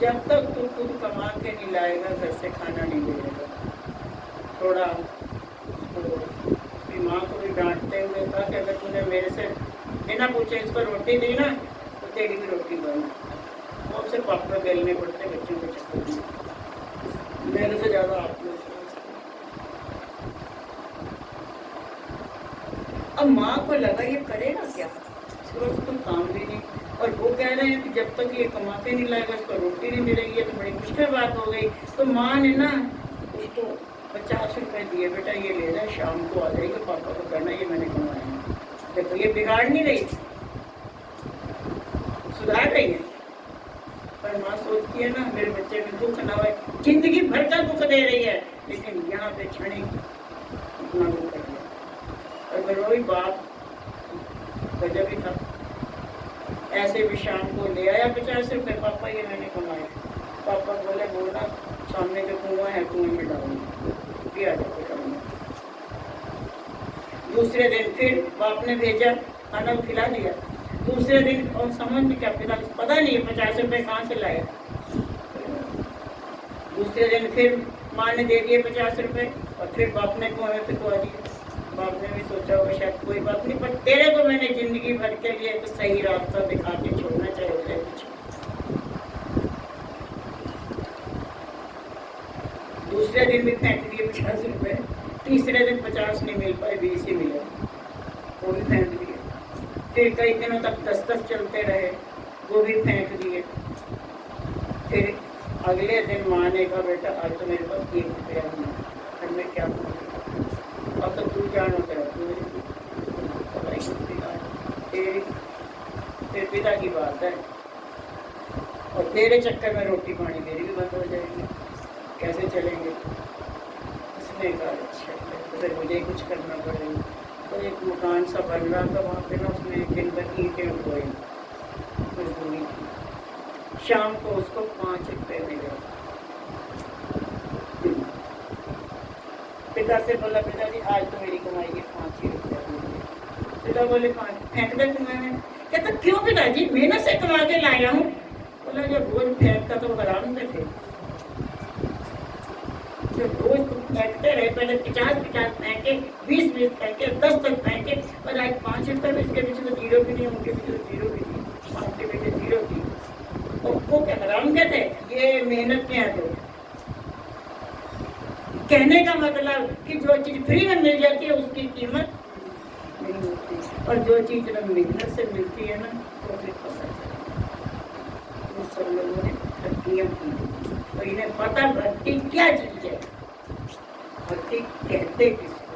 S3: जब तक तू खुद कमा के नहीं लाएगा घर से खाना नहीं मिलेगा। थोड़ा उसकी माँ को भी डांटते हुए कहा कि अगर तूने मेरे से बिना पूछे इसको रोटी दी ना तो तेरी भी रोटी बंद। वो सिर्फ पापा बेलने पड़ते बच्चों के चक्कर में, मेरे से ज़्यादा आप लोग। अब माँ को लगा ये करेगा क्या, इसके पास कोई काम भी नहीं, और वो कह रहे हैं कि जब तक ये कमा के नहीं लाएगा उसको रोटी नहीं मिलेगी, ये तो बड़ी मुश्किल बात हो गई। तो माँ ने ना उसको 50 रुपए दिए, बेटा ये ले रहा, शाम को आ जाएगा, पापा को कहना ये मैंने कमाया है। देखो ये बिगाड़ नहीं रही, सुधार रही है, पर माँ सोचती है ना मेरे बच्चे में दुख ना हो, जिंदगी भर का दुख दे रही है, लेकिन यहाँ पे क्षणिक अपना दुख कर दिया। और फिर वही बाप गजब ही था, ऐसे भी शाम को ले आया 50 रुपए, पापा ये मैंने कमाए। पापा बोले वो ना सामने जो कुआं है कुएं में डालूंगा, दिया जाते करूँगा। दूसरे दिन फिर बाप ने भेजा, खाना खिला दिया। दूसरे दिन और समझ में क्या, पिता पता नहीं 50 रुपए कहाँ से लाया। दूसरे दिन फिर माँ ने दे दिए 50 रुपए, और फिर बाप ने कुएं में पिटवा दिए। बाप ने भी सोचा होगा शायद कोई बात नहीं, पर तेरे को मैंने जिंदगी भर के लिए तो सही रास्ता दिखा के छोड़ना चाहिए। दूसरे दिन भी फेंक दिए 50 रुपए, तीसरे दिन 50 नहीं मिल पाए, 20 ही मिले, वो भी फेंक दिए। फिर कई दिनों तक 10-10 चलते रहे, वो भी फेंक दिए। फिर अगले दिन माँ ने कहा बेटा आज तो मेरे पास 1 रुपया नहीं, फिर मैं क्या करूँ, अब तो तू जान होता है, फिर पिता की बात है, और तेरे चक्कर में रोटी पानी मेरी भी बंद हो जाएगी, कैसे चलेंगे। उसने कहा अच्छा तो फिर मुझे कुछ करना पड़ेगा। तो एक मकान सा बन रहा था वहाँ पे ना, उसने दिन भर ईंटें उठवाई, मजदूरी की। शाम को उसको 5 रुपये मिले। पिता से बोला पिताजी आज तो मेरी कमाई के 5 ही रुपये। पिता बोले 5 फेंक दे तुम्हें। मैं कहता क्यों पिताजी, मेहनत से कमा के लाया हूँ। बोला जब रोज फेंकता तो हराम में थे, जब रोज तुम फेंकते रहे, पहले 50-50 फेंके, 20-20 फेंके, 10-10 फेंके, और आज 5 रुपये में, इसके पीछे तो 0 भी नहीं, उनके पीछे तो 0 भी थी, 5 के पीछे 0 थी। और वो क्या हराम कहते, ये मेहनत के हैं। तो कहने का मतलब कि जो चीज फ्री में मिल जाती है उसकी कीमत नहीं होती, और जो चीज जब मेहनत से मिलती है ना तो फिर पता चलता है। वो सब लोगों ने भक्तियाँ की, और इन्हें पता भक्ति क्या चीज है, भक्ति कहते किसको।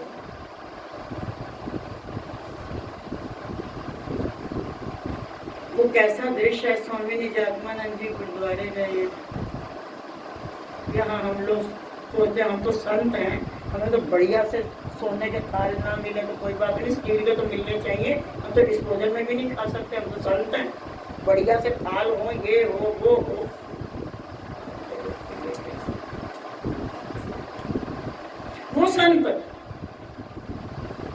S3: वो कैसा दृश्य है स्वामी निजात्मानंद जी गुरुद्वारे का। ये यहाँ हम लोग सोचते हम तो संत हैं, हमें तो बढ़िया से सोने के थाल ना मिले तो कोई बात नहीं, स्टील के तो मिलने चाहिए, हम तो डिस्पोजल में भी नहीं खा सकते, हम तो संत हैं, बढ़िया से थाल हो, ये हो वो हो। वो संत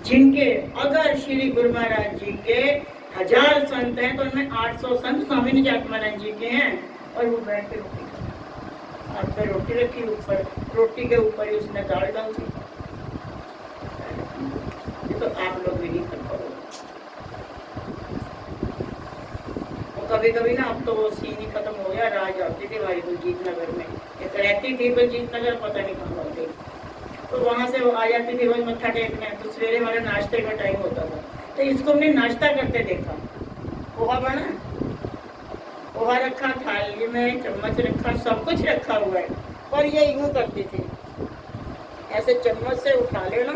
S3: जिनके, अगर श्री गुरु महाराज जी के 1000 संत हैं तो उनमें 800 संत स्वामी निजात्मानंद जी के हैं, और वो बैठ के रोटी हाथ पे रोटी रखी, ऊपर रोटी के ऊपर ही उसने दाल डाल दी। ये तो आप लोग भी नहीं कर पाओगे। कभी कभी ना, अब तो वो सीन ही खत्म हो गया। राज आती थी हमारी बलजीत नगर में, एक रहती थी बलजीत नगर, पता नहीं कहाँ रहती, तो वहाँ से वो आ जाती थी रोज मत्था टेकने। तो सवेरे हमारे नाश्ते का टाइम होता था, तो इसको हमने नाश्ता करते देखा। पोहा बना, पोहा रखा थाली में, चम्मच रखा, सब कुछ रखा हुआ है, और ये यूं करती थी, ऐसे चम्मच से उठा लेना,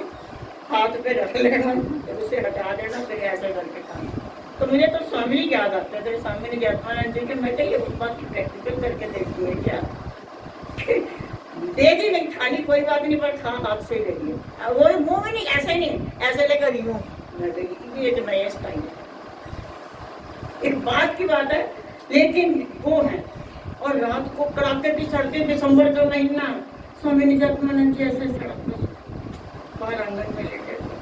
S3: हाथ पे रख लेना, फिर उसे हटा देना, फिर ऐसे करके खाना। तो मुझे तो स्वामी जी याद आते थे, स्वामी जी आत्मानंद जी के। मैं क्या ये उस बात की प्रैक्टिकल करके देखती है क्या? दे दी नहीं थाली, कोई बात नहीं, पर खा हाथ से ले लिया, वो मुंह में नहीं, ऐसे नहीं, ऐसे लेकर यूं। ये एक नया स्टाइल है, एक बात की बात है, लेकिन वो है। और रात को कड़ाके की सर्दी, दिसंबर का महीना, स्वामी निजात्मानंद जी ऐसे सड़क पर बाहर आंगन में लेटे थे।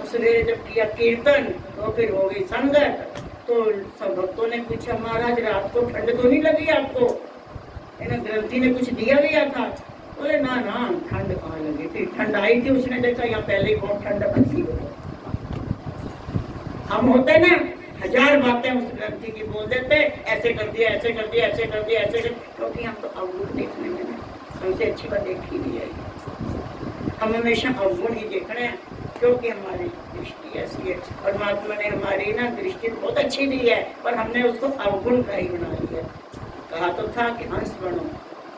S3: सवेरे जब किया कीर्तन, तो फिर हो गई संगत। तो सब भक्तों ने पूछा, महाराज रात को ठंड तो नहीं लगी आपको? ग्रंथी ने कुछ दिया था? बोले ना ना, ठंड कहाँ लगी थी, ठंड आई थी, उसने देखा यहाँ पहले ही बहुत ठंड बनती है। हम होते ना, 1000 बातें उस ग्रंथी की बोल देते, ऐसे कर दिया, ऐसे कर दिया, ऐसे कर दिया, ऐसे कर, क्योंकि हम तो अवगुण देखने में हमसे अच्छी बात देखी नहीं है। हम हमेशा अवगुण ही देख रहे हैं, क्योंकि हमारी दृष्टि ऐसी है। परमात्मा ने हमारी ना दृष्टि बहुत अच्छी दी है, पर हमने उसको अवगुण ग्राही बना लिया। कहा तो था कि हंस बनो,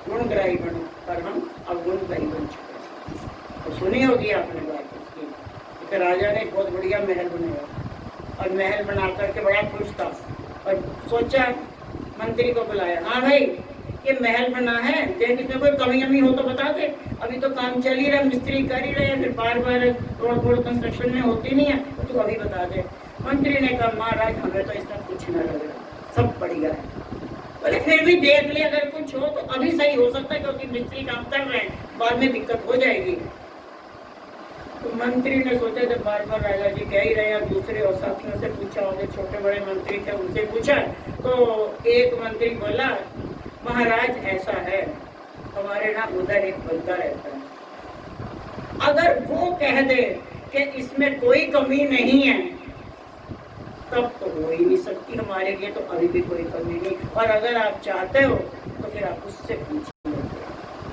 S3: गुण ग्राही बनो, पर हम अवगुण ग्राही बन चुके। तो सुनी होगी आपने बात उसकी, कि राजा ने बहुत बढ़िया महल बनाया, और महल बना करके बड़ा खुश था, और सोचा मंत्री को बुलाया, हाँ भाई ये महल बना है, देख इसमें कोई कमी अमी हो तो बता दे, अभी तो काम चल ही रहा, मिस्त्री कर ही रहे हैं, फिर बार बार रोड कंस्ट्रक्शन में होती नहीं है, तो तू अभी बता दे। मंत्री ने कहा, महाराज हमें तो इसमें कुछ न लग रहा, सब बढ़िया है। बोले फिर भी देख ले, अगर कुछ हो तो अभी सही हो सकता है, क्योंकि मिस्त्री काम कर रहे हैं, बाद में दिक्कत हो जाएगी। तो मंत्री ने सोचा, जब बार बार राजा जी कह ही रहे हैं, दूसरे और साथियों से पूछा होंगे, छोटे बड़े मंत्री थे उनसे पूछा, तो एक मंत्री बोला, महाराज ऐसा है, हमारे ना उधर एक बंदा रहता है, अगर वो कह दे कि इसमें कोई कमी नहीं है, तब तो हो ही नहीं सकती, हमारे लिए तो अभी भी कोई कमी नहीं, और अगर आप चाहते हो तो फिर आप उससे पूछिए।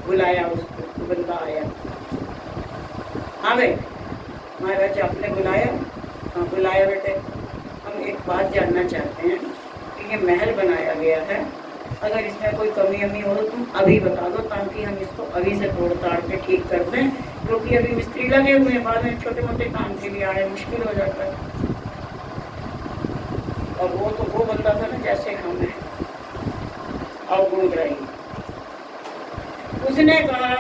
S3: बुलाया उसको, बंदा आया, हाँ भाई महाराज आपने बुलाया? हाँ बुलाया बेटे, हम एक बात जानना चाहते हैं कि ये महल बनाया गया है, अगर इसमें कोई कमी अमी हो तो तुम अभी बता दो, ताकि हम इसको अभी से तोड़ ताड़ के ठीक कर दें, क्योंकि अभी मिस्त्री लगे हुए हैं, बाद में छोटे मोटे काम के लिए आने मुश्किल हो जाता है। और वो तो वो बंदा था ना जैसे हम हैं, अवगुण ग्राही। उसने कहा,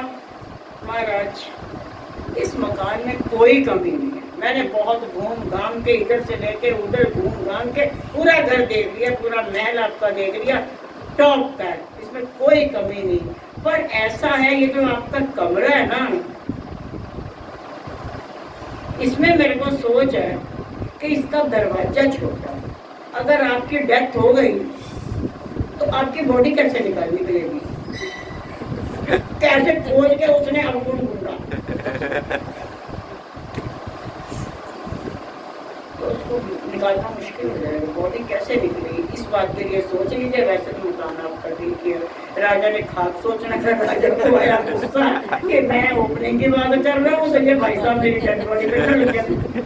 S3: महाराज इस मकान में कोई कमी नहीं है, मैंने बहुत घूम घाम के इधर से लेके उधर घूम घाम के पूरा घर देख लिया, पूरा महल आपका देख लिया, टॉप का है, इसमें कोई कमी नहीं, पर ऐसा है ये जो आपका कमरा है ना, इसमें मेरे को सोच है कि इसका दरवाजा छोटा है, अगर आपकी डेथ हो गई तो आपकी बॉडी कैसे निकलेगी? कैसे खोज के उसने अवगुण ढूंढा, तो उसको निकालना मुश्किल हो जाएगा, बॉडी कैसे निकलेगी? इस बात के लिए सोच लीजिए। वैसे तो मकान आप कर दीजिए। राजा ने खाक सोचना था, राजा को आया गुस्सा कि मैं ओपनिंग की बात कर रहा हूँ, तो ये भाई साहब मेरी डेड बॉडी पे खड़े गए,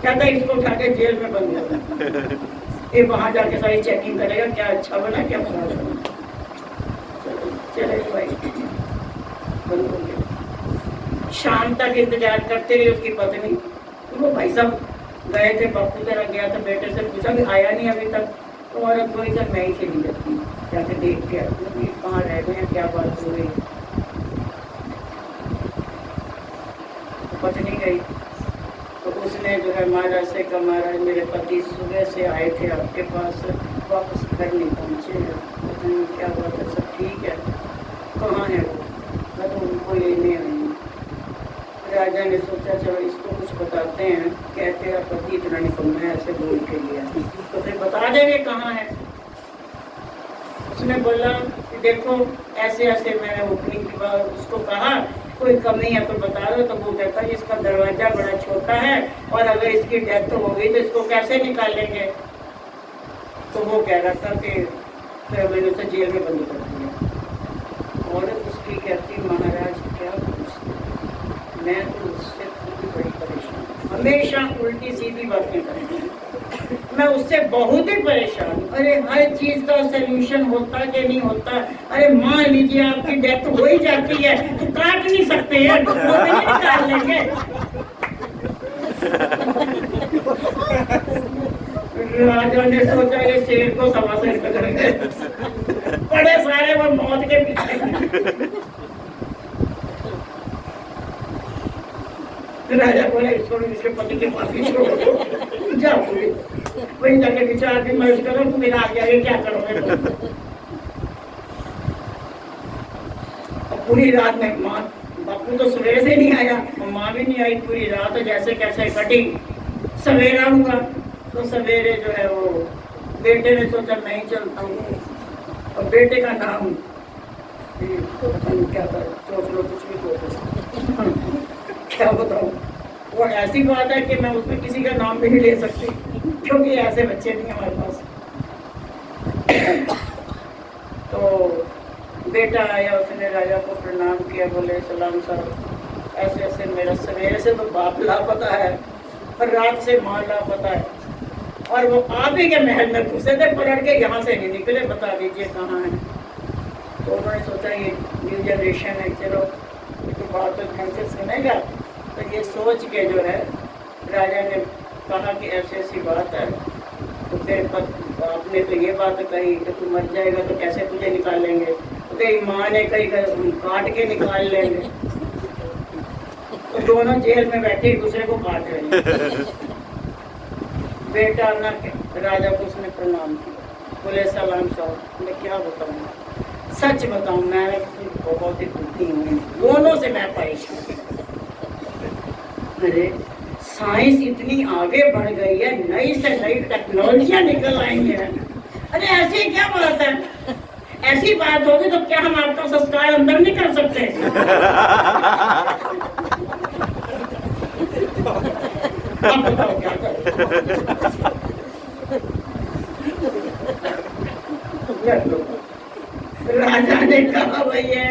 S3: कहता इसको उठा के जेल में बंद कर, ये वहां जाके सारी चेकिंग करेगा, क्या अच्छा बना क्या बुरा बना। चले भाई बंद हो गया। शाम तक इंतजार करते रही उसकी पत्नी। वो भाई साहब गए थे, बापू तेरा गया था, बेटे से पूछा कि आया नहीं अभी तक, तो औरत बोली सर मैं ही चली जाती, जाके देख के कहाँ रह गए, क्या बात हो गई। पत्नी गई तो उसने जो है महाराज से कहा, महाराज मेरे पति सुबह से आए थे आपके पास, वापस घर नहीं पहुँचे, क्या बात है, सब ठीक है, कहाँ है वो? मैं तो उनको लेने आई। राजा ने सोचा चलो इसको कुछ बताते हैं, कहते हैं पति इतना निकम्मा है, ऐसे बोल के लिया, तो फिर बता देंगे कहाँ है। उसने बोला कि देखो ऐसे ऐसे मैंने ओपनिंग के बाद उसको कहा कोई कमी है तो बता दो। तो वो कहता है इसका दरवाजा बड़ा छोटा है और अगर इसकी डेथ हो गई तो इसको कैसे निकालेंगे। तो वो कह रहा था कि फिर मैंने उसे जेल में बंद कर दिया। और उसकी कहती महाराज क्या मैं तो उससे बड़ी परेशान, हमेशा उल्टी सीधी बातें करती हूँ, मैं उससे बहुत ही परेशान हूँ। अरे हर चीज का सलूशन होता कि नहीं होता। अरे मान लीजिए आपकी डेथ हो ही जाती है तो काट नहीं सकते हैं, वो नहीं निकाल लेंगे। राजा ने सोचा ये शेर को सवा शेर करेंगे, बड़े सारे वो मौत के पीछे। राजा बोले इसको इसके पति के पास ही छोड़ो, जाओ वही जाके विचार भी मर्ज करो तुम मेरा आ गया क्या करोगे। पूरी रात में माँ बापू तो सवेरे से नहीं आया और माँ भी नहीं आई। पूरी रात जैसे कैसे कटी। सवेरा हुआ तो सवेरे जो है वो बेटे ने सोचा मैं ही चलता हूँ और बेटे का नाम क्या था सोच लो कुछ भी सोचो क्या बताऊँ। वो ऐसी बात है कि मैं उसमें किसी का नाम भी नहीं ले सकती क्योंकि ऐसे बच्चे नहीं हमारे पास। तो बेटा आया उसने राजा को प्रणाम किया, बोले सलाम साहब ऐसे ऐसे मेरा सवेरे से तो बाप लापता है और रात से माँ लापता है और वो आप ही के महल में घुसे थे पलट के यहाँ से नहीं निकले, बता दीजिए कहाँ है। तो उन्होंने सोचा ये न्यू जनरेशन है, चलो तो बात तो ढंग से सुनेगा। तो ये सोच के जो है राजा ने कहा कि ऐसी ऐसी बात है। तो फिर आपने तो ये बात कही कि तू मर जाएगा तो कैसे तुझे निकालेंगे। तो तेरी माँ ने कही काट के निकाल लेंगे। तो दोनों जेल में बैठे एक दूसरे को काट रहे हैं। बेटा ना राजा को उसने प्रणाम किया, बोले सलाम साहब मैं क्या बताऊँ, सच बताऊँ मैं बहुत ही दुखी हूँ, दोनों से मैं परेशान। अरे साइंस इतनी आगे बढ़ गई है, नई से नई टेक्नोलॉजियां निकल आई हैं। अरे ऐसी क्या बात है, ऐसी बात होगी तो क्या हम आपका संस्कार अंदर नहीं कर सकते। आप बताओ क्या राजा ने कहा भैया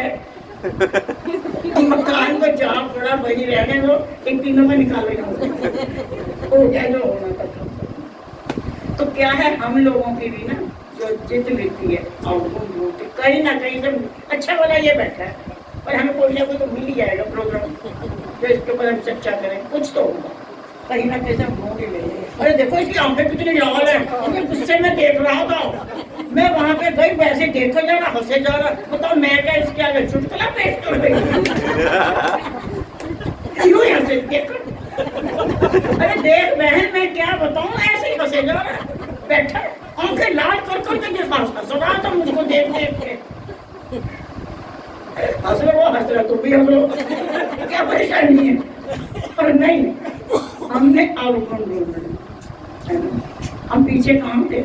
S3: मकान को जहाँ पड़ा वही रहने दो, एक तीनों में निकालेगा हो गया जो होना था। तो क्या है हम लोगों की भी ना जो जिद मिलती है आउटपुट बोलते कहीं ना कहीं से अच्छा वाला ये बैठा है और हमें कोई ना कोई तो मिल ही जाएगा प्रोग्राम जो इसके ऊपर हम चर्चा करें, कुछ तो होगा कहीं ना कहीं से हम ढूंढ ही लेंगे। अरे देखो इसकी आंखें कितनी लाल है, मुझे गुस्से में देख रहा था, मैं वहां पे गई वैसे देखा जा रहा हंसे जा रहा, बताओ मैं क्या इसके आगे चुटकुला पेश कर रही क्यों हंसे देखो। अरे देख बहन मैं क्या बताऊं ऐसे ही हंसे जा रहा बैठा आंखें लाल कर के हंस रहा था मुझको देख के। हंस रहा तुम भी हंस लो, क्या परेशानी है। पर नहीं हमने आउटकम ढूंढना, हम पीछे कहाँ थे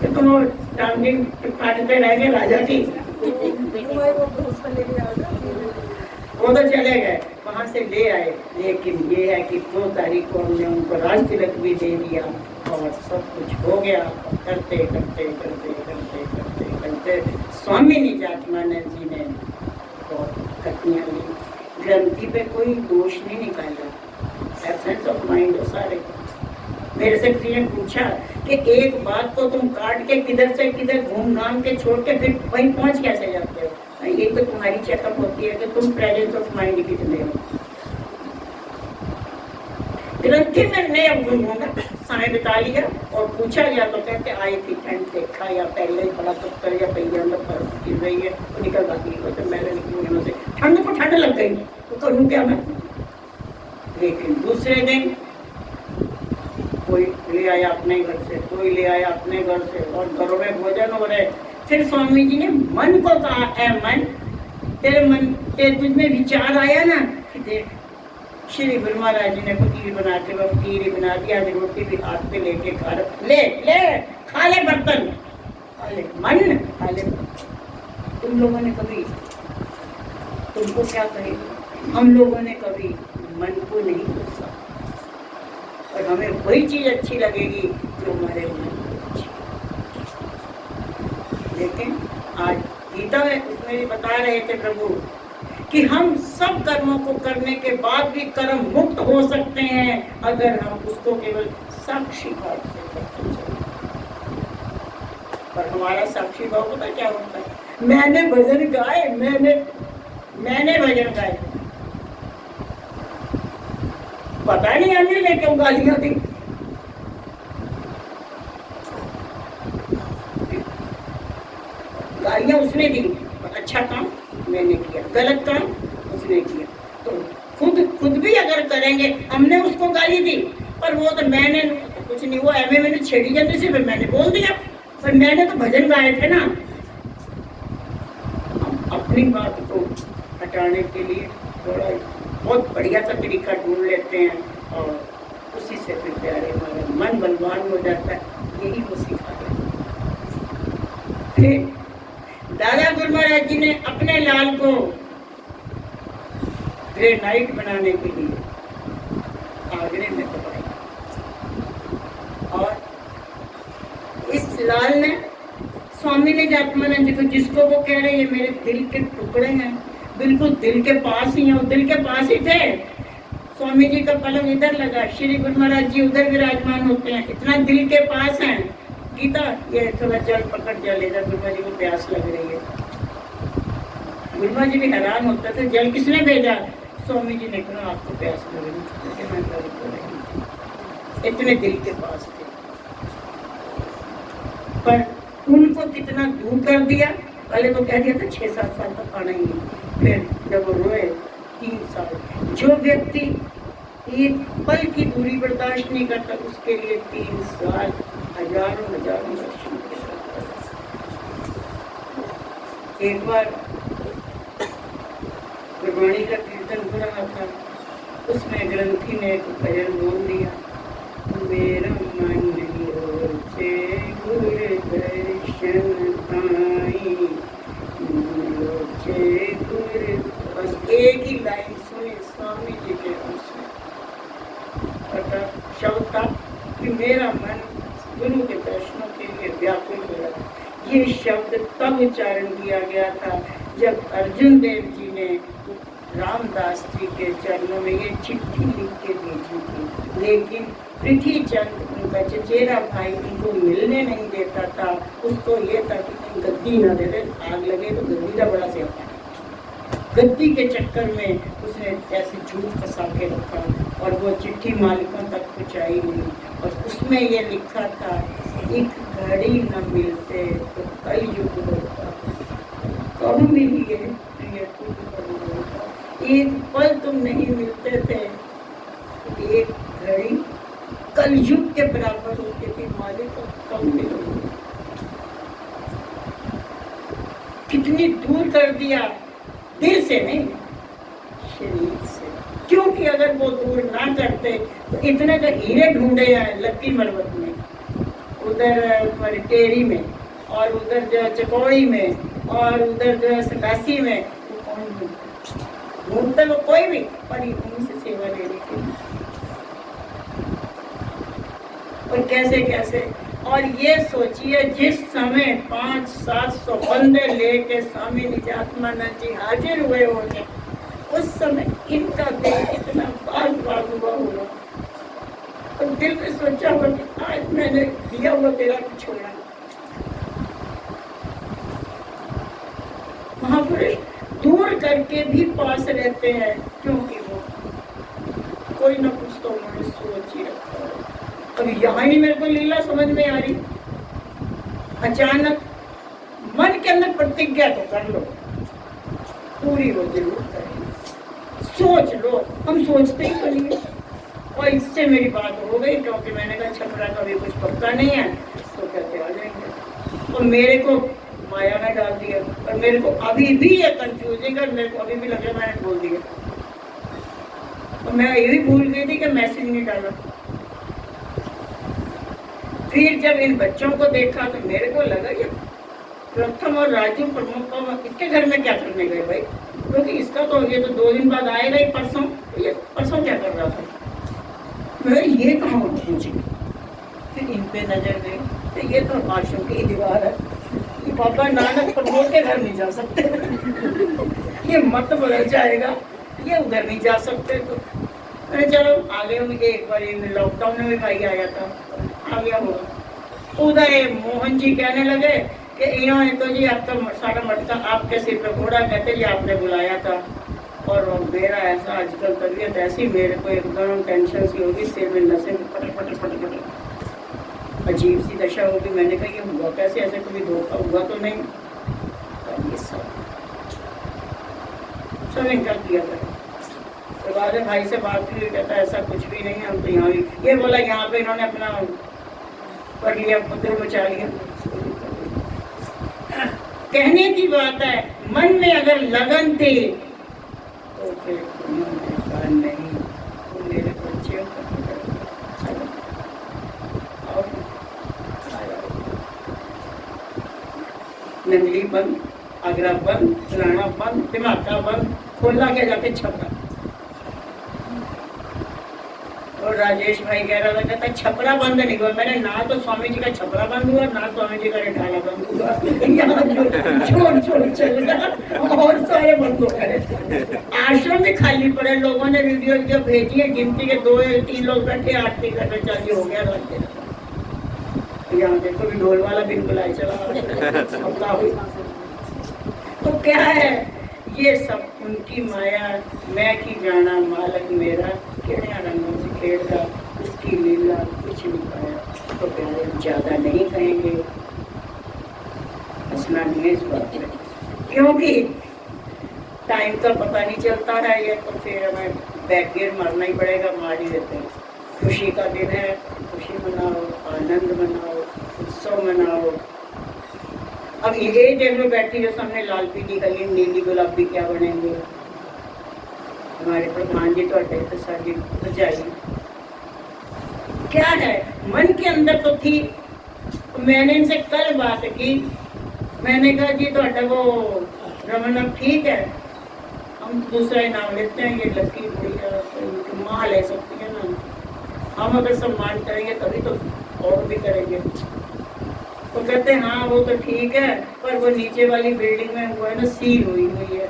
S3: तो टांगे काटते रह गए राजा की। वो तो चले गए वहां से ले आए, लेकिन ये है कि 2 तारीख को हमने उनको राज तिलक भी दे दिया और सब कुछ हो गया। करते करते करते करते करते करते स्वामी निजात्मानंद जी ने कटियां ली, ग्रंथि पे कोई दोष नहीं निकाला, एब्सेंस ऑफ माइंड हो सारे। मेरे से किसी ने पूछा कि एक बात को तुम काट के किधर से किधर घूम घाम के छोड़ के फिर वहीं पहुंच कैसे जाते हो। ये तो तुम्हारी चेकअप होती है कि तुम प्रेजेंस ऑफ माइंड कितने हो। ग्रंथि में नहीं अब घूमूंगा समय बिता लिया और पूछा गया तो कहते आई थी ठंड देखा या पहले ही बड़ा पत्थर या पहिया बर्फ गिर रही है तो निकल बाकी तो मैंने निकलूंगी यहाँ से, ठंड को ठंड लग गई तो करूँ क्या मैं। लेकिन दूसरे दिन कोई ले आया अपने घर से, कोई ले आया अपने घर से और घरों में भोजन हो रहे। फिर स्वामी जी ने मन को कहा ऐ मन तेरे तुझ में विचार आया ना कि देख श्री गुरु महाराज जी ने फकीर बना के फकीर ही बना दिया, रोटी भी हाथ पे लेके खा ले ले खा ले बर्तन हाले मन हाले तुम लोगों ने कभी, तुमको क्या कहेगी, हम लोगों ने कभी मन को नहीं पूछा, और हमें वही चीज अच्छी लगेगी जो हमारे मन को अच्छी। लेकिन आज गीता में उसमें भी बता रहे थे प्रभु कि हम सब कर्मों को करने के बाद भी कर्म मुक्त हो सकते हैं अगर हम उसको केवल साक्षी भाव से करते चलें। पर हमारा साक्षी भाव पता क्या होता है, मैंने भजन गाए, मैंने भजन गाए, पता नहीं अनिल ने क्यों गालियां दी, गालियां उसने दी, अच्छा काम मैंने किया, गलत काम उसने किया। तो खुद भी अगर करेंगे, हमने उसको गाली दी पर वो तो मैंने कुछ नहीं हुआ, एमए मैंने छेड़ी जल्दी से, फिर मैंने बोल दिया, पर मैंने तो भजन गाए थे ना। अपनी बात को हटाने के लिए थोड़ा बहुत बढ़िया सा तरीका ढूंढ लेते हैं और उसी से फिर प्यारे हमारा मन बलवान हो जाता है, यही वो सिखा रहे हैं। फिर दादा गुरु महाराज जी ने अपने लाल को ग्रेनाइट बनाने के लिए आगरे में पकड़ा, और इस लाल ने स्वामी ने आत्मानंद जी को, जिसको वो कह रहे हैं मेरे दिल के टुकड़े हैं, बिल्कुल दिल के पास ही है, दिल के पास ही थे। स्वामी जी का पलंग इधर लगा, श्री गुरु महाराज जी उधर विराजमान होते हैं, इतना दिल के पास है। गीता ये थोड़ा जल पकड़ जल इधर, गुरु महाराज जी को प्यास लग रही है। गुरु महाराज जी भी हैरान होते थे, जल किसने भेजा? स्वामी जी ने कहा आपको प्यास लग रही, इतने दिल के पास थे। पर उनको कितना दूर कर दिया, पहले तो कह दिया था 6-7 साल तक आना ही नहीं, फिर जब वो रोए 3 साल। जो व्यक्ति एक पल की दूरी बर्दाश्त नहीं करता उसके लिए 3 साल हजारों वर्ष। एक बार गुरबाणी का कीर्तन हो रहा था, उसमें ग्रंथी ने एक भजन बोल दिया, मेरा मन लोचे गुरु दर्शन आई, लोचे गुरु, बस एक ही लाइन सुनी स्वामी जी के उसमें, पता शब्द था कि मेरा मन गुरु के दर्शनों के लिए व्याकुल हो रहा। ये शब्द तब उच्चारण किया गया था जब अर्जुन देव जी ने रामदास जी के चरणों में ये चिट्ठी लिख के भेजी थी, लेकिन पृथ्वी चंद उनका चचेरा भाई उनको मिलने नहीं देता था। उसको ये था कि कहीं गद्दी ना दे दे, आग लगे तो गद्दी का बड़ा से होता है। गद्दी के चक्कर में उसने ऐसे झूठ फंसा के रखा और वो चिट्ठी मालिकों तक पहुँचाई नहीं, और उसमें ये लिखा था एक घड़ी न मिलते तो कल युग होता, कब मिली है एक पल तुम नहीं मिलते थे, एक घड़ी कल युग के बराबर होती थी, मालिक को कब मिलोगे। कितनी दूर कर दिया, दिल से नहीं शरीर से, क्योंकि अगर वो दूर ना करते तो इतने तो हीरे ढूंढे हैं लक्की मरवत में, उधर टेरी में, और उधर जो चकौड़ी में, और उधर जो सतासी में, ढूंढते वो कोई भी, पर उनसे सेवा लेने के लिए, और कैसे कैसे। और ये सोचिए जिस समय 500-700 बंदे लेके स्वामी निजात्मानंद जी हाजिर हुए होंगे, उस समय इनका दिल कितना बाग हुआ होगा, और दिल में सोचा हुआ कि आज मैंने दिया हुआ तेरा कुछ छोड़ा। महापुरुष दूर करके भी पास रहते हैं, क्योंकि वो कोई ना कुछ तो उन्होंने सोच ही रखा है। अब यहाँ ही मेरे को लीला समझ में आ रही, अचानक मन के अंदर प्रतिज्ञा तो कर लो, पूरी वो जरूर करेंगे, सोच लो। हम सोचते ही तो नहीं, और इससे मेरी बात हो गई, क्योंकि मैंने कहा छपरा का भी कुछ पक्का नहीं है, तो कहते आ जाएंगे, और मेरे को माया ने डाल दिया। और मेरे को अभी भी ये कंफ्यूजिंग है, मेरे को अभी भी लगे मैंने बोल दिया, और मैं ये भी भूल गई थी कि मैसेज नहीं डाला। फिर जब इन बच्चों को देखा तो मेरे को लगा ये प्रथम और राजू प्रमुख को इसके घर में क्या करने गए भाई, क्योंकि इसका तो ये तो 2 दिन बाद आएगा ही परसों, ये परसों क्या कर रहा था, मैं ये कहाँ पहुंची। फिर इन पे नजर गई तो ये तो आश्रम की दीवार है, ये बाबा नानक प्रमोद के घर नहीं जा सकते ये मत बदल जाएगा, ये उधर नहीं जा सकते। तो मैंने चलो आगे उनके एक बार लॉकडाउन में भी भाई आया था, आ गया होगा। उधर मोहन जी कहने लगे कि इन्होंने तो जी आपका सारा मटका आपके सिर पे घोड़ा, कहते जी आपने बुलाया था। और मेरा ऐसा आजकल तबीयत ऐसी, मेरे को एकदम टेंशन सी होगी, सिर में नसें पटक पटक पटक पटक, अजीब सी दशा होगी। मैंने कहा ये हुआ कैसे, ऐसे कभी धोखा हुआ तो नहीं। तो ये सब इनका किया था। तो बाद में भाई से बात हुई, कहता ऐसा कुछ भी नहीं, हम तो यहाँ ये बोला यहाँ पे इन्होंने अपना कर लिया, मुद्दे बचा लिया। कहने की बात है, मन में अगर लगन थी तो फिर उन्होंने कहा नहीं, तो मेरे बच्चे नंगली बंद, आगरा बंद, फलाना बंद, दिमागा बंद, खोला क्या जाके छपरा। और राजेश भाई कह रहा था, कहता छपरा बंद नहीं हुआ। मैंने ना तो स्वामी जी का छपरा बंद हुआ, ना स्वामी जी का रिठाला बंद हुआ, छोड़ छोड़ चल रहा और सारे बंद हो गए। आश्रम में खाली पड़े, लोगों ने वीडियो भेजी है, गिनती के 2 या 3 लोग बैठे, आरती करने चाहिए हो गया रास्ते। यहाँ देखो भी ढोल वाला बिन बुलाए चला हुई। तो क्या है ये सब उनकी माया, मैं की जाना मालक मेरा, केड़िया रंगों से खेलता, उसकी लीला कुछ नहीं पाया। तो प्यारे ज्यादा नहीं कहेंगे, हंसना नहीं है इस बात में, क्योंकि टाइम का पता नहीं चलता है। ये तो फिर हमें बैक गियर मारना ही पड़ेगा, मार ही देते हैं। खुशी का दिन है, खुशी मनाओ, आनंद मनाओ, उत्सव मनाओ। अब ये देख लो बैठी जो सामने लाल पीली हरी नीली गुलाबी क्या बनेंगे हमारे प्रधान जी, तो तो सारी बजाई क्या है मन के अंदर तो थी। मैंने इनसे कल बात की, मैंने कहा जी तो वो रमन अब ठीक है, हम दूसरा ही नाम लेते हैं, ये लकी बुढ़िया माँ ले सकती है ना, हम अगर सम्मान करेंगे तभी तो और भी करेंगे। तो कहते हैं हाँ वो तो ठीक है, पर वो नीचे वाली बिल्डिंग में हुआ है ना, सील हुई है।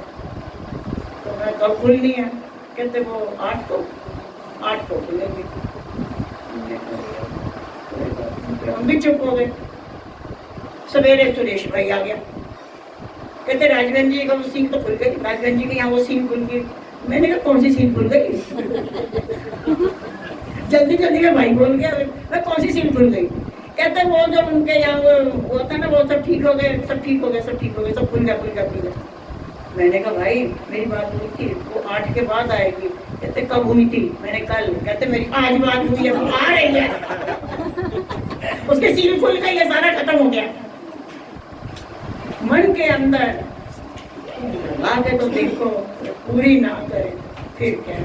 S3: तो मैं कब खुलनी है, कहते वो 8 को खुलेगी। हम भी चुप हो गए। सवेरे सुरेश भाई आ गया, कहते राजगंज जी का वो सीन तो खुल गई, राजगंज जी के यहाँ वो सीन खुल गई। मैंने कहा कौन सी सीन खुल गई जल्दी जल्दी में भाई बोल गया, मैं कौन सी सीन खुल गई। कहते वो जो उनके यहाँ वो था ना, वो सब ठीक हो गए, सब ठीक हो गए, सब ठीक हो गए, सब खुल गया। मैंने कहा भाई मेरी बात हुई थी, वो 8 के बाद आएगी। कहते कब हुई थी, मैंने कल। कहते मेरी आज बात हुई है, वो आ रही है उसके सीन खुल गई है, सारा खत्म हो गया। मन के अंदर आके तो देखो, पूरी ना करे फिर क्या।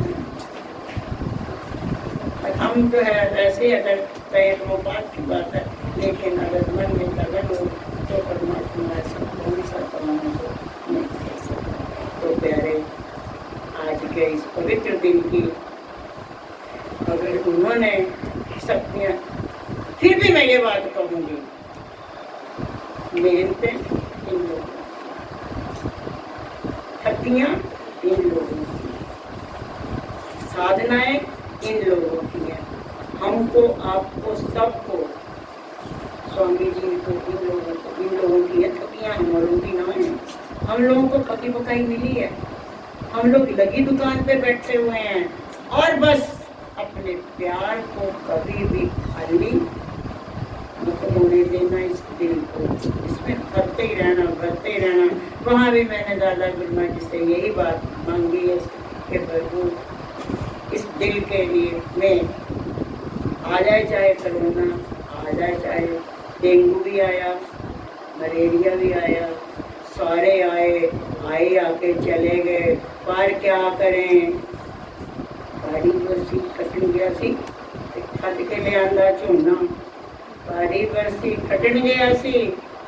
S3: हम जो है ऐसे अगर कहे तो वो बात की बात है, लेकिन अगर मन में लगन हो तो परमात्मा ऐसा कौन सा कमाना हो नहीं कर सकता। तो प्यारे आज के इस पवित्र दिन की अगर उन्होंने शक्तियाँ, फिर भी मैं ये बात कहूँगी, मेहनतें इन लोगों, शक्तियाँ इन लोगों की, साधनाएं इन लोगों की है। हमको, आपको, सबको, स्वामी जी को, इन लोगों की है थकियाँ, हमारों की ना है। हम लोगों को पकी पकाई मिली है, हम लोग लगी दुकान पे बैठे हुए हैं और बस अपने प्यार को कभी भी खाली मत होने देना इस दिल को, इसमें भरते ही रहना। वहाँ भी मैंने दादा गुरुमा जी से यही बात मांगी है कि प्रभु इस दिल के लिए मैं आ जाए, चाहे कोरोना आ जाए, चाहे डेंगू भी आया, मलेरिया भी आया, सारे आए आके चले गए, पर क्या करें। बाड़ी बरसी खटन गया सी, खट के ले आंदा झोना, बाड़ी बरसी खटन गया सी,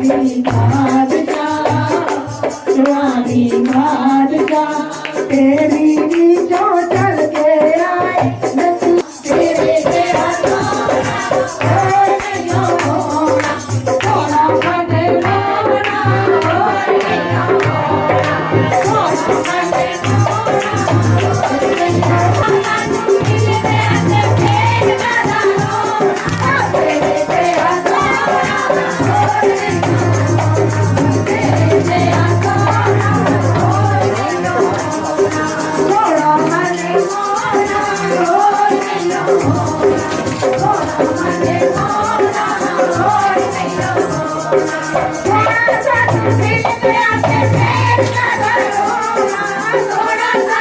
S2: जवानी भाग जा, जवानी भाग जा, तेरी भी जो चल के आए नदी तेरे से आना और नहीं होना, सोना बने मोना और नहीं होना, सोना बने थोड़ा सा